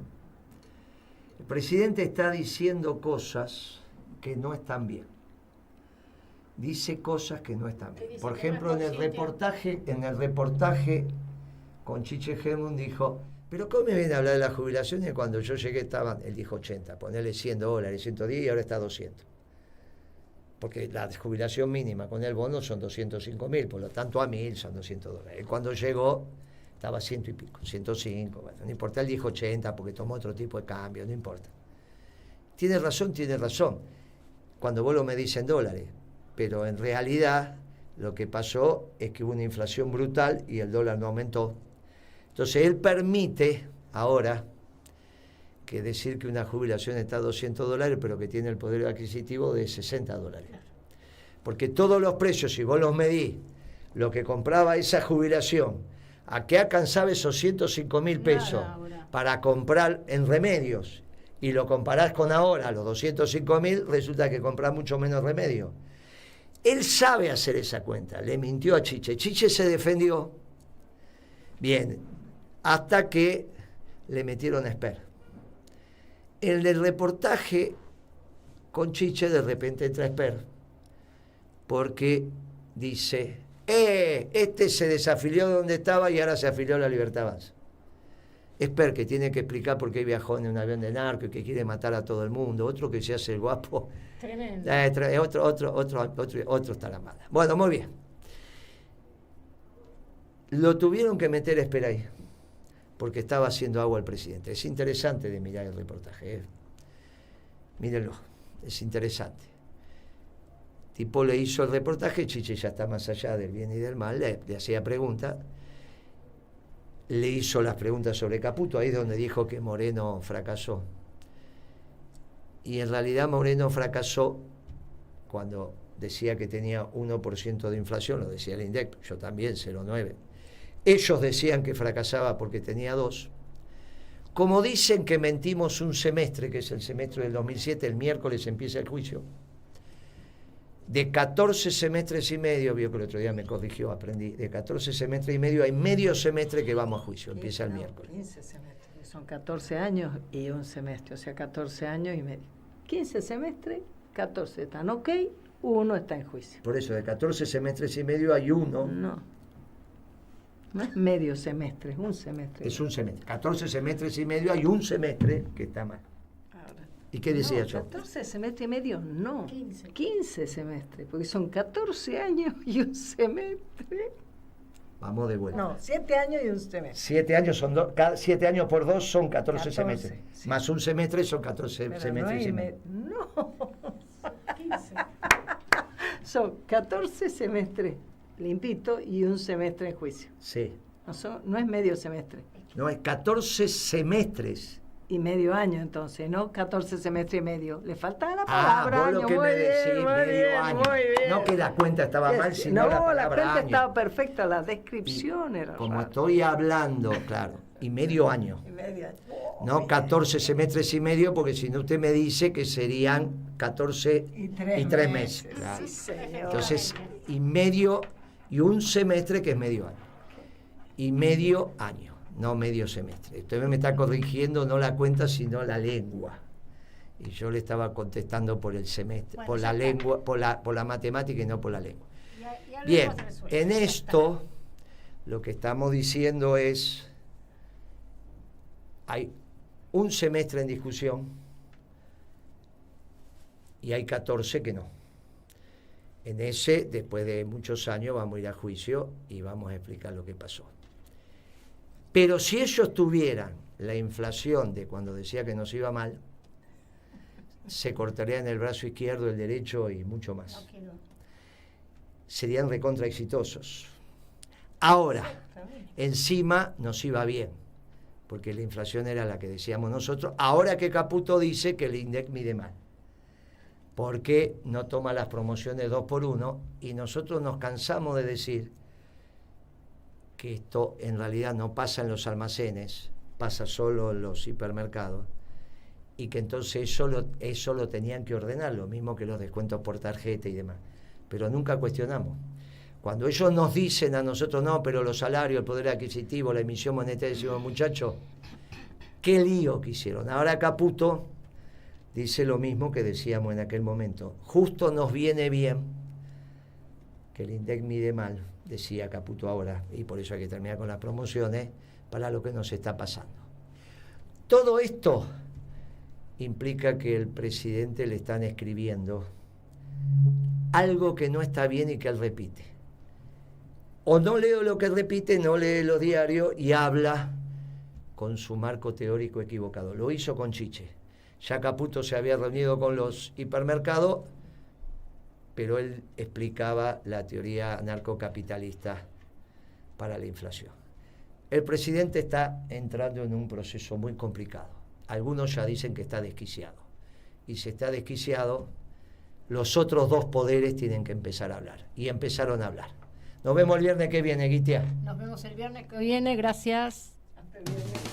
El presidente está diciendo cosas que no están bien. Dice cosas que no están bien. Por ejemplo, en el reportaje con Chiche Gemund dijo, pero ¿cómo me viene a hablar de las jubilaciones cuando yo llegué estaban, él dijo 80, ponerle $100, 110 y ahora está 200? Porque la jubilación mínima con el bono son 205.000, por lo tanto a 1.000 son $200. Él cuando llegó estaba 100 y pico, 105, bueno, no importa, él dijo 80 porque tomó otro tipo de cambio, no importa. Tiene razón, cuando vos lo medís en dólares, pero en realidad Lo que pasó es que hubo una inflación brutal y el dólar no aumentó. Entonces él permite ahora que decir que una jubilación está a $200, pero que tiene el poder adquisitivo de $60. Porque todos los precios, si vos los medís, lo que compraba esa jubilación, a qué alcanzaba esos 105.000 pesos para comprar en remedios, y lo comparás con ahora, los 205.000, resulta que comprás mucho menos remedio. Él sabe hacer esa cuenta, le mintió a Chiche. Chiche se defendió, bien, hasta que le metieron a Esper. En el reportaje con Chiche de repente entra Esper, porque dice, este se desafilió de donde estaba y ahora se afilió a la Libertad Avanza. Esper, que tiene que explicar por qué viajó en un avión de narco y que quiere matar a todo el mundo. Otro que se hace el guapo. Tremendo. Otro está la mala. Bueno, muy bien. Lo tuvieron que meter a Esper ahí, porque estaba haciendo agua el presidente. Es interesante de mirar el reportaje. Mírenlo, es interesante. Tipo le hizo el reportaje, Chiche ya está más allá del bien y del mal, le hacía preguntas. Le hizo las preguntas sobre Caputo, ahí es donde dijo que Moreno fracasó. Y en realidad Moreno fracasó cuando decía que tenía 1% de inflación, lo decía el INDEC, yo también, 0,9. Ellos decían que fracasaba porque tenía 2. Como dicen que mentimos un semestre, que es el semestre del 2007, el miércoles empieza el juicio. De 14 semestres y medio, vio que el otro día me corrigió, aprendí, de 14 semestres y medio hay medio semestre que vamos a juicio, empieza el miércoles. 15 semestres, son 14 años y un semestre, o sea, 14 años y medio. 15 semestres, 14 están ok, uno está en juicio. Por eso, de 14 semestres y medio hay uno. No es medio semestre, es un semestre. Es un semestre. 14 semestres y medio hay un semestre que está mal. ¿Y qué decía yo? 14 semestres y medio, no. 15 semestres, porque son 14 años y un semestre. Vamos de vuelta. No, 7 años y un semestre. 7 años son 7 años por 2 son 14 semestres. Sí. Más un semestre son 14 Pero semestres y medio. No. 15. Son 14 semestres limpito y un semestre en juicio. Sí. No es medio semestre. No, es 14 semestres. Y medio año, entonces, ¿no? 14 semestres y medio. Le faltaba la palabra vos año. lo que muy me bien, decís, muy medio bien, año. muy bien. No que la cuenta estaba mal, sino no, la palabra la cuenta año. estaba perfecta, la descripción era Como rara. estoy hablando, claro, y medio año. Y medio año. No 14 semestres y medio, porque si no usted me dice que serían 14 y 3 meses. Claro. Sí, señor. Entonces, y medio, y un semestre que es medio año. Y medio año, no medio semestre. Usted me está corrigiendo no la cuenta, sino la lengua. Y yo le estaba contestando por el semestre, Bueno, por la ya está. lengua, por la matemática y no por la lengua. Y algo Bien, hemos resuelto. en Ya está. esto lo que estamos diciendo es, hay un semestre en discusión y hay 14 que no. En ese, después de muchos años, vamos a ir a juicio y vamos a explicar lo que pasó. Pero si ellos tuvieran la inflación de cuando decía que nos iba mal, se cortarían el brazo izquierdo, el derecho y mucho más. No quedó. Serían recontra exitosos. Ahora, encima nos iba bien, porque la inflación era la que decíamos nosotros. Ahora que Caputo dice que el INDEC mide mal, porque no toma las promociones 2x1, y nosotros nos cansamos de decir que esto en realidad no pasa en los almacenes, pasa solo en los hipermercados, y que entonces eso lo tenían que ordenar, lo mismo que los descuentos por tarjeta y demás. Pero nunca cuestionamos. Cuando ellos nos dicen a nosotros, no, pero los salarios, el poder adquisitivo, la emisión monetaria, decimos, muchachos, qué lío que hicieron. Ahora Caputo dice lo mismo que decíamos en aquel momento. Justo nos viene bien que el INDEC mide mal, decía Caputo ahora, y por eso hay que terminar con las promociones, para lo que nos está pasando. Todo esto implica que el presidente le están escribiendo algo que no está bien y que él repite. O no leo lo que repite, no lee los diarios y habla con su marco teórico equivocado. Lo hizo con Chiche. Ya Caputo se había reunido con los hipermercados pero él explicaba la teoría anarcocapitalista para la inflación. El presidente está entrando en un proceso muy complicado. Algunos ya dicen que está desquiciado. Y si está desquiciado, los otros dos poderes tienen que empezar a hablar. Y empezaron a hablar. Nos vemos el viernes que viene, Guitia. Nos vemos el viernes que viene, gracias. Hasta el viernes.